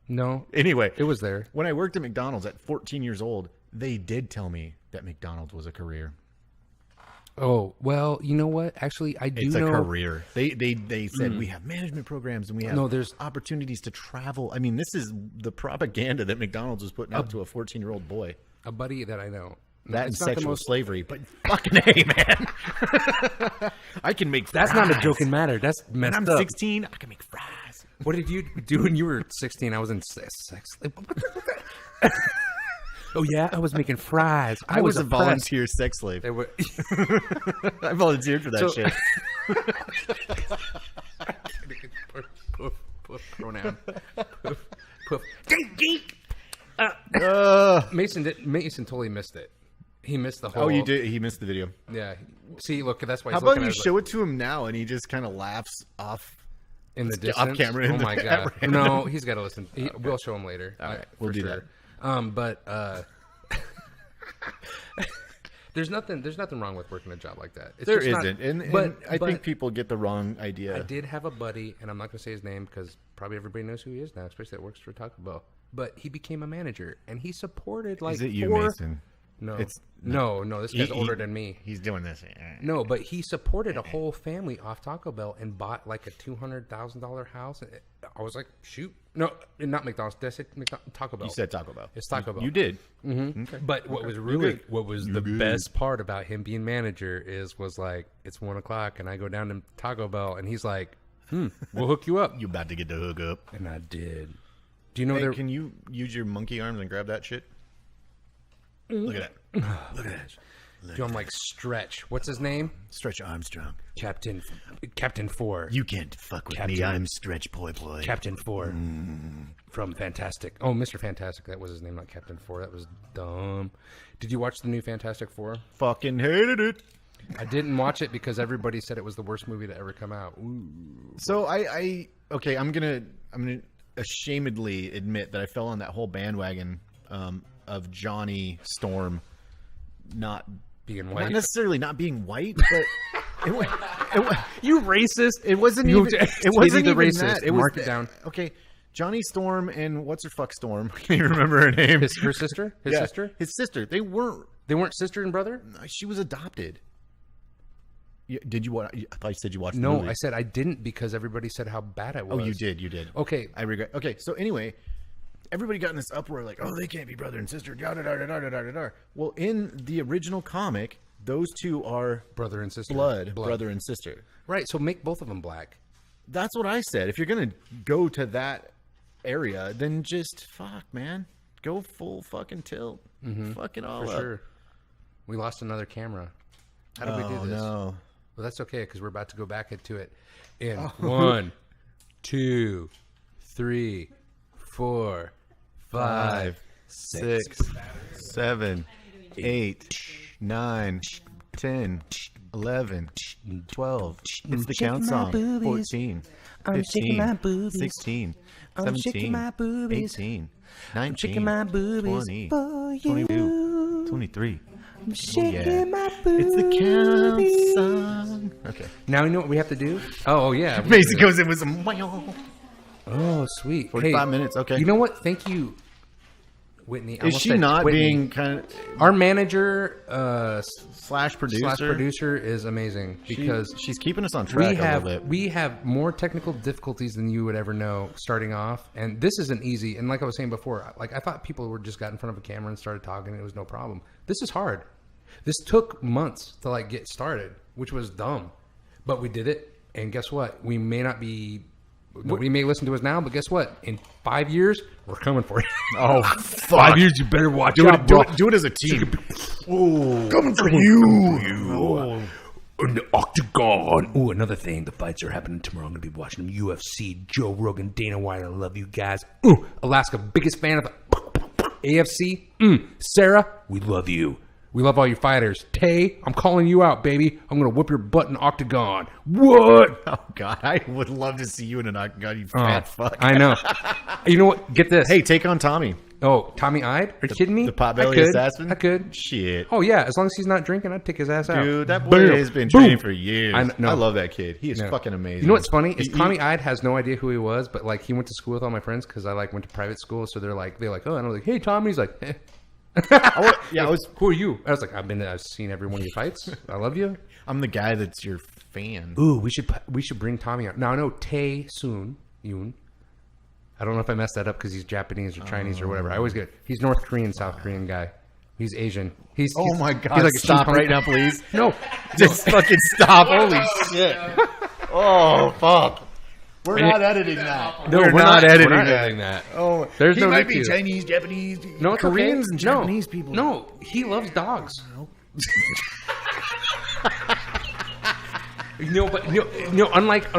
No. Anyway, It was there. when I worked at McDonald's at 14 years old, they did tell me that McDonald's was a career. Oh, well, you know what? Actually, I do It's know. a career. They said we have management programs and we have there's opportunities to travel. I mean, this is the propaganda that McDonald's was putting out to a 14-year-old boy. A buddy that I know. That and It's not the sexual most- slavery, but fucking hey, man, I can make. That's fries. not a joking matter. That's messed When I'm up. 16, I can make fries. What did you do when you were 16? I was in sex. Oh yeah, I was making fries. I was a oppressed. volunteer sex slave. They were. I volunteered for that shit. Poof, pronoun. Poof. Mason totally missed it. He missed the whole. Oh, you did. He missed the video. Yeah. See, look, that's why. How He's about looking you at us show it to him now, and he just kind of laughs off. in the off distance. camera Oh in my the- god! at random. No, he's got to listen. We'll show him later. All right, we'll do that. But there's nothing wrong with working a job like that. It's There just not- isn't, and but I think people get the wrong idea. I did have a buddy, and I'm not going to say his name because probably everybody knows who he is now, especially that works for Taco Bell. But he became a manager, and he supported like Is it you, 4 Mason? No, It's- no. This guy's He- older than me. He's doing this. No, but he supported a whole family off Taco Bell and bought like a $200,000 house. I was like, shoot, no, not McDonald's. Did I say Taco Bell? You said Taco Bell. It's Taco Bell. You did. Mm-hmm. Okay. But what was the best part about him being manager was like, it's 1:00 and I go down to Taco Bell and he's like, we'll hook you up. You about to get the hook up. And I did. Do you know Hey, there? can you use your monkey arms and grab that shit? Look at that. Look at that. Do I'm like Stretch. What's his name? Stretch Armstrong. Captain 4. You can't fuck with me. Captain. I'm Stretch Poypoy. Captain 4 from Fantastic. Oh, Mr. Fantastic. That was his name, not Captain 4. That was dumb. Did you watch the new Fantastic 4? Fucking hated it. I didn't watch it because everybody said it was the worst movie to ever come out. Ooh. So okay, I'm gonna ashamedly admit that I fell on that whole bandwagon of Johnny Storm not Being not white. necessarily not being white, but You racist. it wasn't You- even it Stevie wasn't the even racist. that. It was Mark it down. Okay, Johnny Storm and what's her fuck Storm? I can't even remember her name. Her sister? His Yeah, sister? His sister. They weren't. They weren't sister and brother? She was adopted. Did you watch? I thought you said you watched. No, the movie. I said I didn't because everybody said how bad it was. Oh, you did. You did. Okay. I regret. Okay, so anyway, everybody got in this uproar like, oh, they can't be brother and sister. Da da da da da da da da. Well, in the original comic, those two are Brother and sister. blood, brother and sister. Right, so make both of them black. That's what I said. If you're gonna go to that area, then just fuck, man, go full fucking tilt. Fuck it all For up. sure. We lost another camera. How did we do Oh this? no. Well, that's okay because we're about to go back into it in 1, 2, 3, 4, 5, 6, 7, 8, 9, 10, 11, 12. It's the count song. 14, 15, 16, 17, 18, 19, 20, 22, 23. I'm shaking my boobies. It's the count song. Okay. Now you know what we have to do? Oh yeah. Mason goes in with some. Oh, sweet. 45 minutes. Okay. You know what? Thank you, Whitney. Is she not being kind of our manager slash producer is amazing because she's keeping us on track a little bit. We have more technical difficulties than you would ever know starting off, and this isn't easy. And like I was saying before, like I thought people just got in front of a camera and started talking, and it was no problem. This is hard. This took months to like get started, which was dumb, but we did it. And guess what? We may not be. Nobody may listen to us now, but guess what? In 5 years, we're coming for you. Oh, fuck. 5 years, you better watch out, Do bro. it. Do it as a team. Coming for you. In the octagon. Oh, another thing. The fights are happening tomorrow. I'm going to be watching them. UFC, Joe Rogan, Dana White. I love you guys. Ooh, Alaska, biggest fan of the AFC. Sarah, we love you. We love all you fighters. Tay, I'm calling you out, baby. I'm going to whip your butt in octagon. What? Oh, God. I would love to see you in an octagon, you fat fuck. I know. You know what? Get this. Hey, take on Tommy. Oh, Tommy Ide? Are you kidding me? The potbelly assassin? I could. Shit. Oh, yeah. As long as he's not drinking, I'd take his ass out. Dude, that boy has been training for years. I love that kid. He is fucking amazing. You know what's funny? Is Tommy Ide has no idea who he was, but like he went to school with all my friends because I like went to private school. So they're like, oh, and I'm like, hey, Tommy. He's like, eh. Who are you? I was like, I've seen every one of your fights. I love you. I'm the guy that's your fan. Ooh, we should bring Tommy out. Now I know Tae Soon Yoon. I don't know if I messed that up because he's Japanese or Chinese or whatever. I always get he's North Korean, South Korean guy. He's Asian. He's my God! He's like stop right now, please. No, just fucking stop! Holy shit! Oh fuck! We're not editing that. No, we're not editing that. Oh, there's he no might need be to. Chinese, Japanese, no, it's Koreans, okay. and Japanese people. No, he loves dogs. Unlike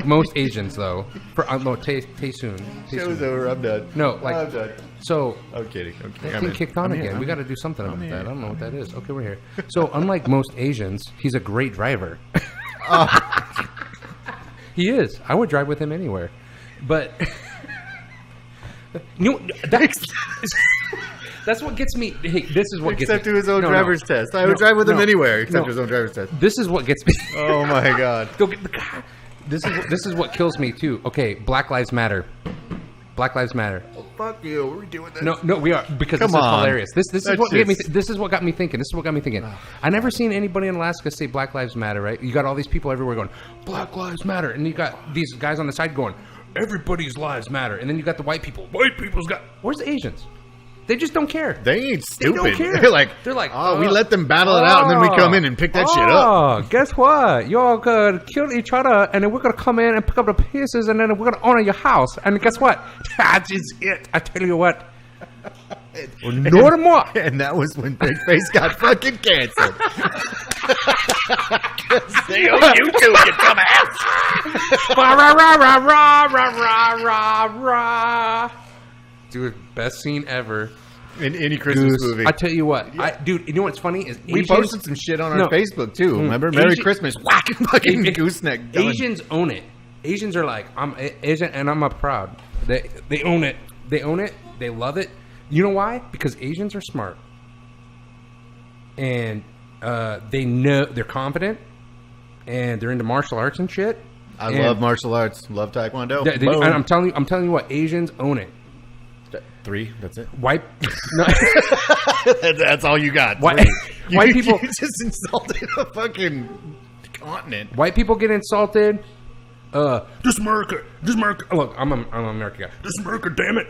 most Asians though. For Taesoon. Show's over. I'm done. No, like I'm done. So I'm kidding. Okay, that thing kicked on again. We got to do something about that. I don't know what that is. Okay, we're here. So unlike most Asians, he's a great driver. He is. I would drive with him anywhere. But that's what gets me. Hey, this is what gets me. Except to his own driver's test. I would drive with him anywhere except to his own driver's test. This is what gets me. Oh my God. Go get the car. This is what kills me too. Okay, Black Lives Matter. Black Lives Matter. Oh, fuck you. What are we doing this? No, we are because this is hilarious. This is what got me. This is what got me thinking. This is what got me thinking. I never seen anybody in Alaska say Black Lives Matter. Right? You got all these people everywhere going Black Lives Matter, and you got these guys on the side going everybody's lives matter, and then you got the white people. White people's got. Where's the Asians? They just don't care. They ain't stupid. They don't care. They're like, oh, we let them battle it out, and then we come in and pick that shit up. Oh, guess what? Y'all gonna kill each other, and then we're gonna come in and pick up the pieces, and then we're gonna honor your house. And guess what? That is it. I tell you what. No more. And that was when BreakFace got fucking canceled. They owe you too, you dumbass. Rah, rah, rah, rah, rah, rah, rah, rah. Dude, best scene ever. In any Christmas movie. I tell you what. Dude, you know what's funny? Is we posted some shit on our Facebook, too. Remember? Merry Christmas. Whack fucking gooseneck. Asians own it. Asians are like, I'm Asian and I'm proud. They own it. They own it. They love it. You know why? Because Asians are smart. And they know, they're confident. And they're into martial arts and shit. I love martial arts. Love Taekwondo. And I'm telling you what, Asians own it. 3, that's it. White. No. That's all you got. White people. You just insulted a fucking continent. White people get insulted. This America. Look, I'm an American guy. This America, damn it.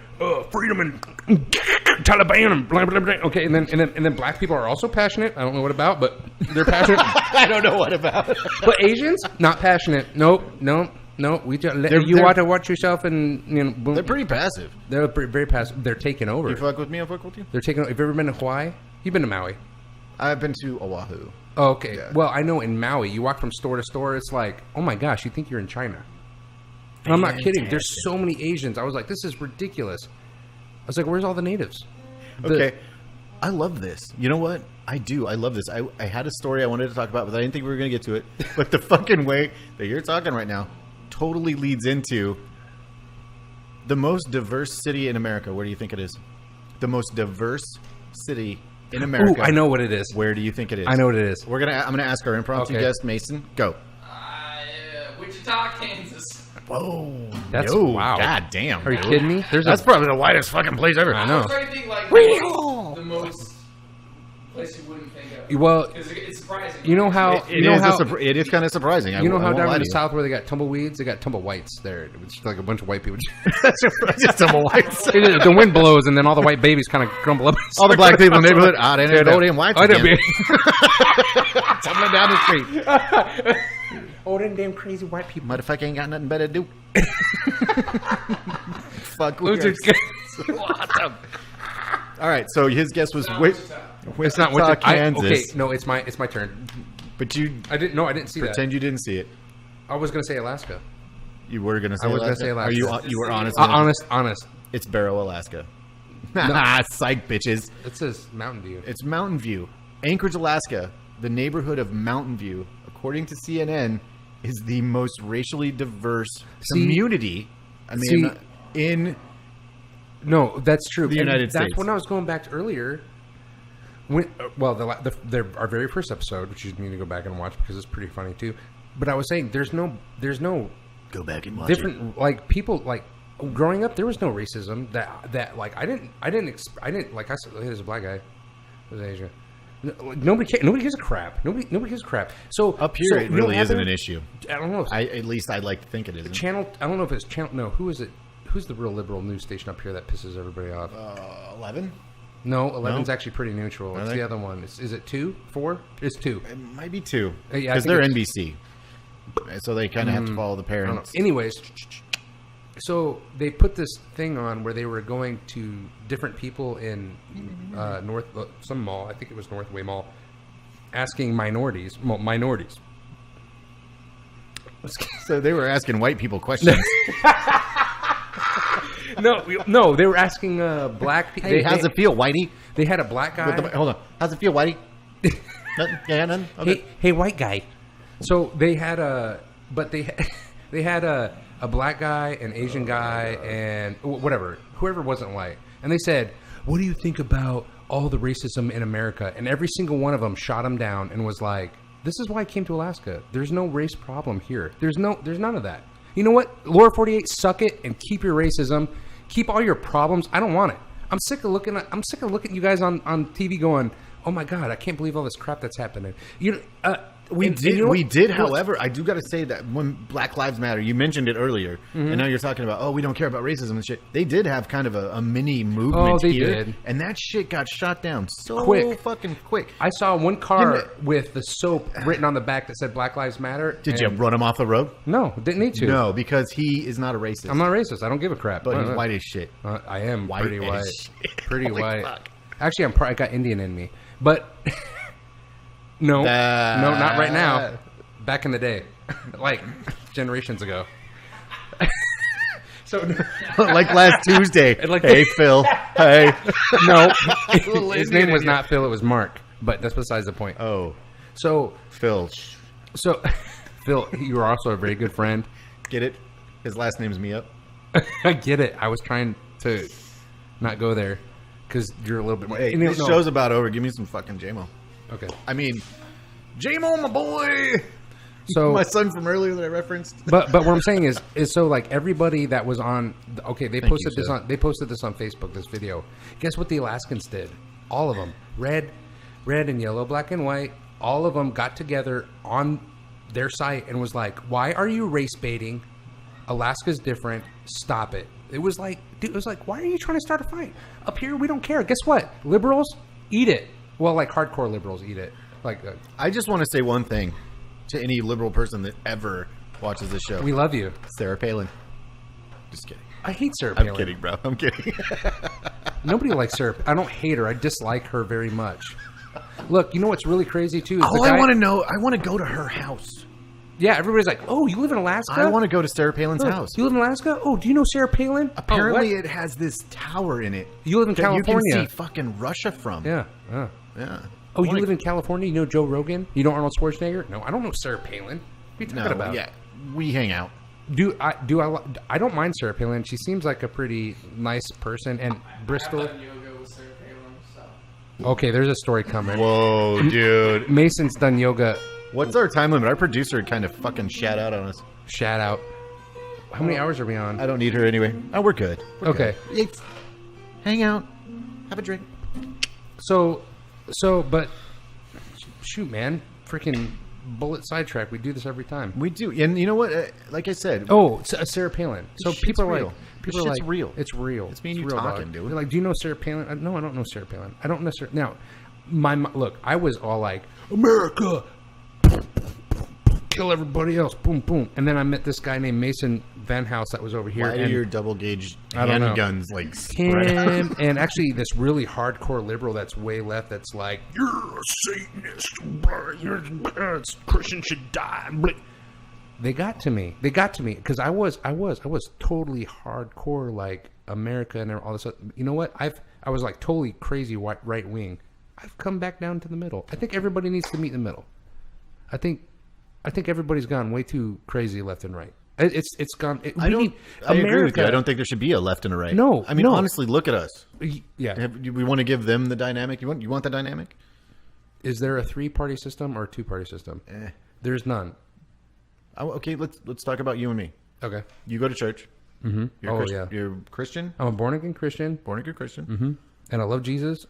Freedom and Taliban and blah blah blah. Okay, and then black people are also passionate. I don't know what about, but they're passionate. I don't know what about. But Asians, not passionate. Nope. We just want to watch yourself, and they're pretty passive. They're very passive. They're taking over. You fuck with me, I'll fuck with you. They're taking over. Have you ever been to Hawaii? You've been to Maui. I've been to Oahu. Oh, okay. Yeah. Well, I know in Maui, you walk from store to store, it's like, oh my gosh, you think you're in China. And I'm not kidding. There's so many Asians. I was like, this is ridiculous. I was like, where's all the natives? Okay. I love this. You know what? I do. I love this. I had a story I wanted to talk about, but I didn't think we were going to get to it. But the fucking way that you're talking right now totally leads into the most diverse city in America. Where do you think it is? The most diverse city in America. Ooh, I know what it is. Where do you think it is? I know what it is. I'm gonna ask our impromptu Okay. guest, Mason. Go. Wichita, Kansas. Whoa. That's Yo, wow. God damn. Are you dude. kidding me? That's probably the widest fucking place ever. I I know. was trying to think like the most place you wouldn't think of. Well, Because it's surprising. you know how It is kind of surprising. you know I how won't down lie in to the you. South where they got tumbleweeds, they got tumblewhites there. It's like a bunch of white people. Just double whites. The wind blows, and then all the white babies kind of crumble up. All the black people in the neighborhood. Ah, they didn't them whites Oh, they again. Tumbling down the street. Oh, them damn crazy white people. Motherfucker ain't got nothing better to do. Fuck. Those we are are awesome. All right, so his guess was It's not Wichita, Wichita, Kansas. okay, no, it's my turn. But you I didn't see pretend you didn't see it. that. I was gonna say Alaska. You were gonna say. I was gonna say Alaska. You were honest. Honest. It's Barrow, Alaska. Psych, bitches. It says Mountain View. It's Mountain View, Anchorage, Alaska. The neighborhood of Mountain View, according to CNN, is the most racially diverse community. I mean, in No, that's true. The United That's States. when I was going back to earlier. When our very first episode, which you need to go back and watch because it's pretty funny too. But I was saying there's no go back and watch different like people like growing up. There was no racism that like I didn't like I said. Hey, there's a black guy. There's Asia. Nobody gives a crap. Nobody gives a crap. So Up here, so, it you know really what isn't happened? an issue. I don't know. If At least I'd like to think it isn't. Channel. I don't know if it's channel. No, who is it? Who's the real liberal news station up here that pisses everybody off? 11? No, 11's actually pretty neutral. It's they? the other one. Is it 2? 4? It's 2. It might be 2. Yeah, I Because think they're it's- NBC. So they kind of have to follow the I don't know. parents. Anyways, so they put this thing on where they were going to different people in some mall. I think it was Northway Mall, asking minorities. So they were asking white people questions. No, they were asking black people. Hey, how's it feel, Whitey? They had a black guy. Hold on. How's it feel, Whitey? Nothing? Yeah, nothing? Okay. Hey, white guy. So they had they had a black guy, an Asian guy, and whoever wasn't white. And they said, "What do you think about all the racism in America?" And every single one of them shot him down and was like, "This is why I came to Alaska. There's no race problem here. There's none of that. You know what? Lower 48, suck it and keep your racism. Keep all your problems. I don't want it. I'm sick of looking at you guys on TV going, oh my God, I can't believe all this crap that's happening. We did. However, I do got to say that when Black Lives Matter, you mentioned it earlier, and now you're talking about, we don't care about racism and shit. They did have kind of a mini movement they here, did. and that shit got shot down so Quick. fucking quick. I saw one car with the soap written on the back that said Black Lives Matter. Did you run him off the road? No, didn't need to. No, because he is not a racist. I'm not racist. I don't give a crap. But he's white as shit. I am White pretty as white. shit. Pretty Holy white. fuck. Actually, I got Indian in me. But no, not right now. Back in the day, like generations ago. So Like last Tuesday. Like- Hey, Phil. Hey. no, his name was not Phil. It was Mark. But that's besides the point. Oh, So Phil. Phil, you are also a very good friend. Get it? His last name's me up. I get it. I was trying to not go there because you're a little bit more. Hey, No, this no. show's about over. Give me some fucking J-Mo. Okay. I mean, J-Mo, my boy. So My son from earlier that I referenced. But what I'm saying is so like everybody that was on they Thank posted you, this sir. on Facebook, this video. Guess what the Alaskans did? All of them, red and yellow, black and white, all of them got together on their site and was like, "Why are you race baiting? Alaska's different. Stop it." It was like, dude, it was like, "Why are you trying to start a fight? Up here we don't care." Guess what? Liberals eat it. Well, like hardcore liberals eat it. Like I just want to say one thing to any liberal person that ever watches this show. we love you. Sarah Palin. Just kidding. I hate Sarah Palin. I'm kidding, bro. I'm kidding. Nobody likes her. I don't hate her. I dislike her very much. Look, you know what's really crazy too? Is Oh, I want to know. I want to go to her house. Yeah, everybody's like, "Oh, you live in Alaska? I want to go to Sarah Palin's house. You live in Alaska? Oh, do you know Sarah Palin? Apparently, oh, it has this tower in it. You live in that California. You can see fucking Russia from. Yeah. Yeah. Oh, you live in California? You know Joe Rogan? You know Arnold Schwarzenegger? No, I don't know Sarah Palin. What are you talking about? Yeah, we hang out. I don't mind Sarah Palin. She seems like a pretty nice person. And Bristol. Okay, there's a story coming. Whoa, dude. Mason's done yoga. What's our time limit? Our producer kind of fucking shat out on us. Shout out. How many hours are we on? I don't need her anyway. Oh, we're good. Okay. Good. Hang out. Have a drink. But shoot, man, freaking bullet sidetrack. We do this every time. We do, and you know what? Like I said. Oh, Sarah Palin. So This people shit's are real. like, This shit's real. It's real. It's me and you real, talking, dog. dude. They're like, do you know Sarah Palin? No, I don't know Sarah Palin. I don't necessarily. Now, look, I was all like, America, kill everybody else, boom, boom. And then I met this guy named Mason Van House that was over here. Why are your double gauge I don't know. handguns like spread out? him and actually this really hardcore liberal that's way left that's like, you're a Satanist, Christians should die. They got to me because I was totally hardcore like America and all this stuff. You know what, I was like totally crazy right wing. I've come back down to the middle. I think everybody needs to meet in the middle. I think everybody's gone way too crazy left and right. It's gone. I agree with you. I don't think there should be a left and a right. No, I mean, no. honestly, look at us. Yeah. We want to give them the dynamic. You want the dynamic? Is there a 3-party system or a 2-party system? There's none. Okay, let's talk about you and me. Okay. You go to church. Mm-hmm. You're Christian. I'm a born again Christian. Born again Christian. Mm-hmm. And I love Jesus.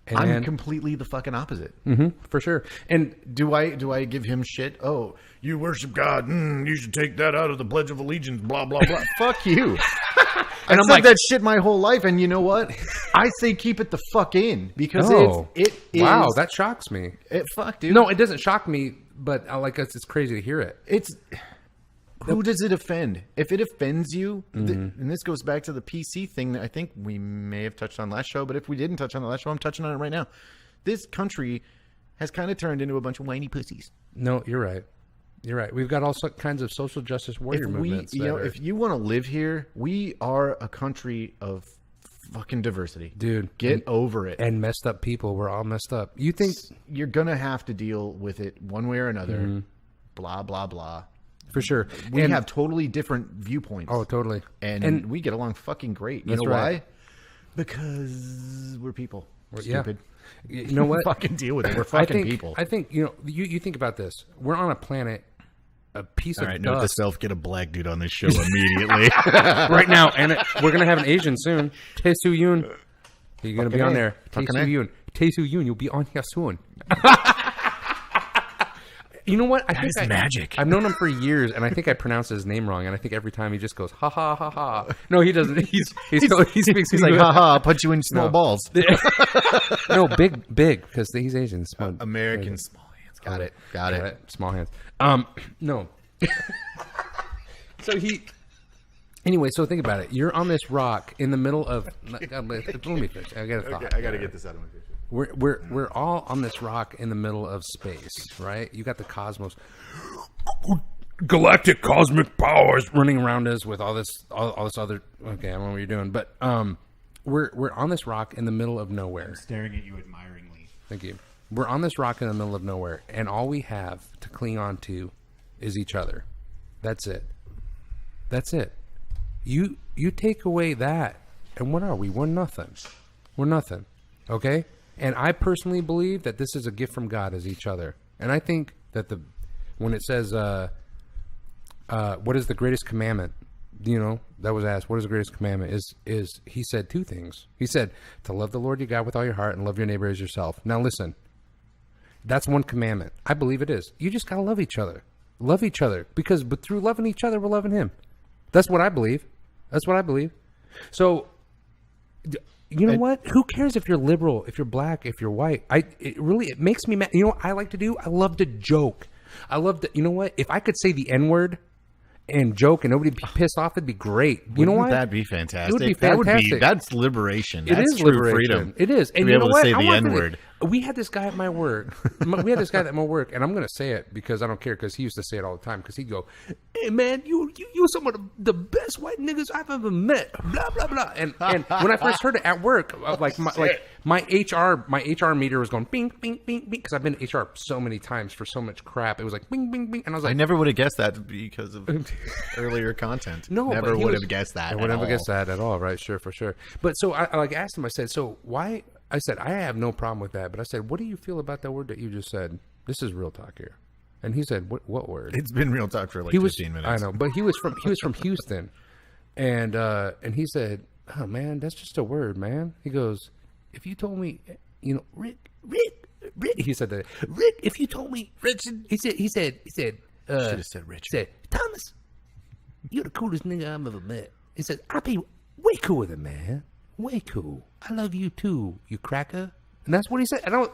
And I'm completely the fucking opposite. Mm-hmm, for sure. And do I give him shit? Oh, you worship God. You should take that out of the Pledge of Allegiance. Blah blah blah. Fuck you. And I've said that shit my whole life, and you know what? I say keep it the fuck in because it is. Wow, that shocks me. Fuck, dude. No, it doesn't shock me, but it's crazy to hear it. Who does it offend? If it offends you, and this goes back to the PC thing that I think we may have touched on last show, but if we didn't touch on the last show, I'm touching on it right now. This country has kind of turned into a bunch of whiny pussies. No, you're right. You're right. We've got all kinds of social justice warrior movements. If you want to live here, we are a country of fucking diversity. Dude. Get over it. And messed up people. We're all messed up. You think... You're going to have to deal with it one way or another. Blah, blah, blah. For sure. We have totally different viewpoints. Oh, totally. And we get along fucking great. You know right. why? Because we're people. We're yeah. stupid. You know what? Fucking deal with it. We're fucking people. I think, you think about this. We're on a planet, a piece of dust. Note to self, get a black dude on this show immediately. Right now. And we're going to have an Asian soon. Tae Soo Yoon. You're going to be on there. Tae Soo Yoon. Tae Soo Yoon, you'll be on here soon. You know what? That is magic. I've known him for years, and I think I pronounced his name wrong. And I think every time he just goes, ha ha ha ha. No, he doesn't. He speaks. He's like, ha ha, I'll punch you in small balls. No, big, because he's Asian. Small, American small hands. Got it. Small hands. No. Anyway, so think about it. You're on this rock in the middle of. Let me finish. I got to thought. I got to get this out of my picture. We're all on this rock in the middle of space, right? You got the cosmos, galactic cosmic powers running around us with all this other. Okay, I don't know what you're doing, but we're on this rock in the middle of nowhere. I'm staring at you admiringly. Thank you. We're on this rock in the middle of nowhere, and all we have to cling on to is each other. That's it. You take away that, and what are we? We're nothing. We're nothing. Okay. And I personally believe that this is a gift from God as each other. And I think that when it says, what is the greatest commandment? That was asked, what is the greatest commandment? Is he said 2 things. He said to love the Lord your God with all your heart and love your neighbor as yourself. Now listen, that's one commandment. I believe it is. You just got to love each other. Love each other. But through loving each other, we're loving him. That's what I believe. So, you know what? Who cares if you're liberal, if you're black, if you're white? It makes me mad. You know what I like to do? I love to joke. I love to, you know what? If I could say the N-word and joke and nobody be pissed off, it'd be great. You know why? That'd be fantastic. It would be fantastic. That's liberation. It That's is true liberation. freedom. It is. And to be you know able what? to say I the want N-word. We had this guy at my work. We had this guy at my work, and I'm going to say it because I don't care, because he used to say it all the time, because he'd go, hey, man, you some of the best white niggas I've ever met, blah, blah, blah. And when I first heard it at work, my HR meter was going bing, bing, bing, bing, because I've been to HR so many times for so much crap. It was like bing, bing, bing. And I was like, I never would have guessed that because of earlier content. No, never but would have guessed that. I would never guess that at all, right? Sure, for sure. But so I like asked him. I said, so why? I said, I have no problem with that. But I said, what do you feel about that word that you just said? This is real talk here. And he said, what word? It's been real talk for like 15 minutes. I know, but he was from Houston, and he said, oh man, that's just a word, man. He goes, if you told me, Rick. He said that, Rick. If you told me, Richard. He said. Should have said Richard. He said, Thomas, you're the coolest nigga I've ever met. He said, I'll be way cooler than man. Way cool. I love you too, you cracker. And that's what he said. And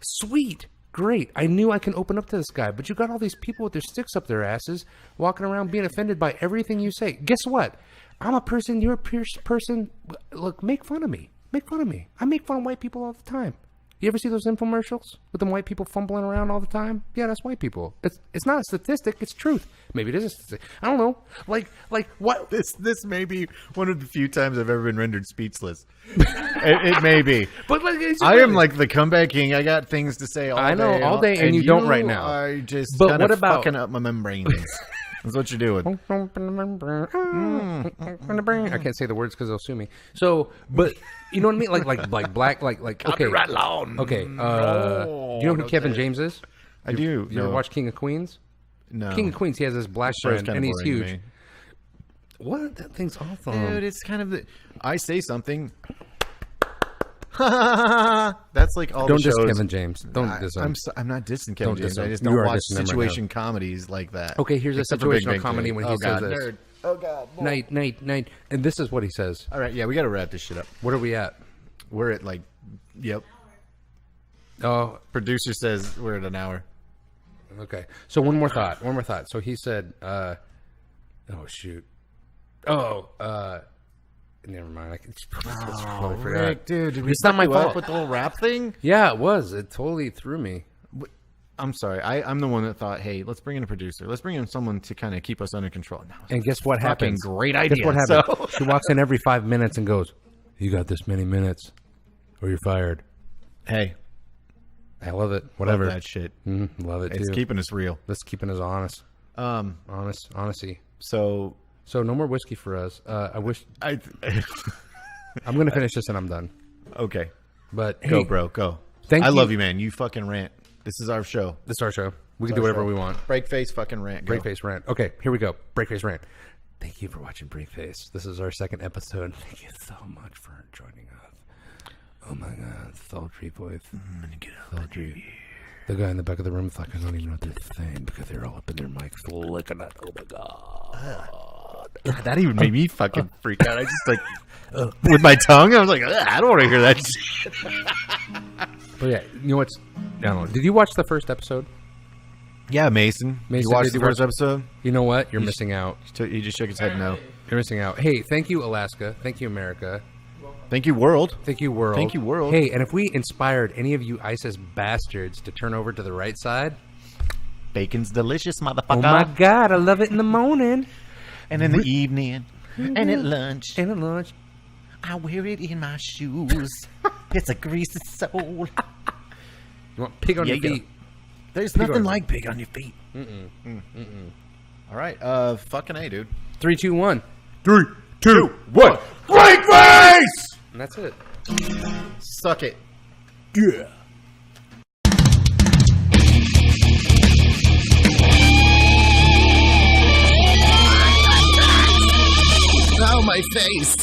sweet. Great. I knew I can open up to this guy. But you got all these people with their sticks up their asses walking around being offended by everything you say. Guess what? I'm a person. You're a person. Look, make fun of me. Make fun of me. I make fun of white people all the time. You ever see those infomercials with them white people fumbling around all the time? Yeah, that's white people. It's not a statistic. It's truth. Maybe it is a statistic. I don't know. Like what? This may be one of the few times I've ever been rendered speechless. it may be. But I am like the comeback king. I got things to say all day. I know, all day, and you don't right now. I just but kind what of about fucking up my membranes. That's what you're doing. I can't say the words because they'll sue me. So, but you know what I mean? Like black, like okay. Right along. Okay. Do you know who Kevin James is? I do. You ever watch King of Queens? No. King of Queens. He has this black friend, and he's huge. Me. What? That thing's awesome. Dude, it's kind of I say something. That's like all don't the shows. Diss Kevin James. Don't diss him. I'm not dissing Kevin Don't James. diss him. I just You don't are watch dissing him right situation comedies like that. Okay, here's Except a for Big situational Bang comedy Theory. when he says God, this. nerd. Oh God. Night. And this is what he says. All right, yeah, we got to wrap this shit up. What are we at? We're at like, yep. Oh, Producer says we're at an hour. okay. So one more thought. So he said, oh shoot. Never mind. I can totally forgot. Rick, dude, did we It's not my fuck you up fault. with the whole rap thing? Yeah, it was. It totally threw me. I'm sorry. I'm the one that thought, hey, let's bring in a producer. Let's bring in someone to kind of keep us under control. No, And guess what fucking happens? great idea. Guess what happens? So- She walks in every 5 minutes and goes, you got this many minutes or you're fired. Hey, I love it. Whatever. love that shit. Love it It's too. keeping us real. Let's keeping us honest. Honesty. So So no more whiskey for us. I wish I. I'm going to finish this and I'm done. Okay, But go, hey, bro, go. Thank I you. love you, man. You fucking rant. This is our show. This is our show. We can do whatever we want. BreakFace, fucking rant. Go. BreakFace rant. Okay, here we go. BreakFace rant. Thank you for watching BreakFace. This is our second episode. Thank you so much for joining us. Oh my God, sultry voice. I'm gonna get sultry. The guy in the back of the room is like, I don't even know what they're saying because they're all up in their mics licking it. Oh my God. God, that even made me fucking freak out. I just like with my tongue. I was like, I don't want to hear that shit. But yeah, you know what's? I don't know. Did you watch the first episode? Yeah, Mason. Mason, you watched did the you first watch- episode? You know what? You're missing out. He just shook his head no. You're missing out. Hey, thank you, Alaska. Thank you, America. Thank you, world. Thank you, world. Thank you, world. Hey, and if we inspired any of you ISIS bastards to turn over to the right side, Bacon's delicious, motherfucker. oh my God, I love it in the morning. And in the evening. And at lunch. And at lunch. I wear it in my shoes. It's a greasy soul. You want pig on your Yeah. feet? There's Pig nothing on- like pig on your feet. All right. Fucking A, dude. 3, 2, 1. 3, 2, 1. BreakFace! And that's it. Suck it. Yeah. Ow, my face.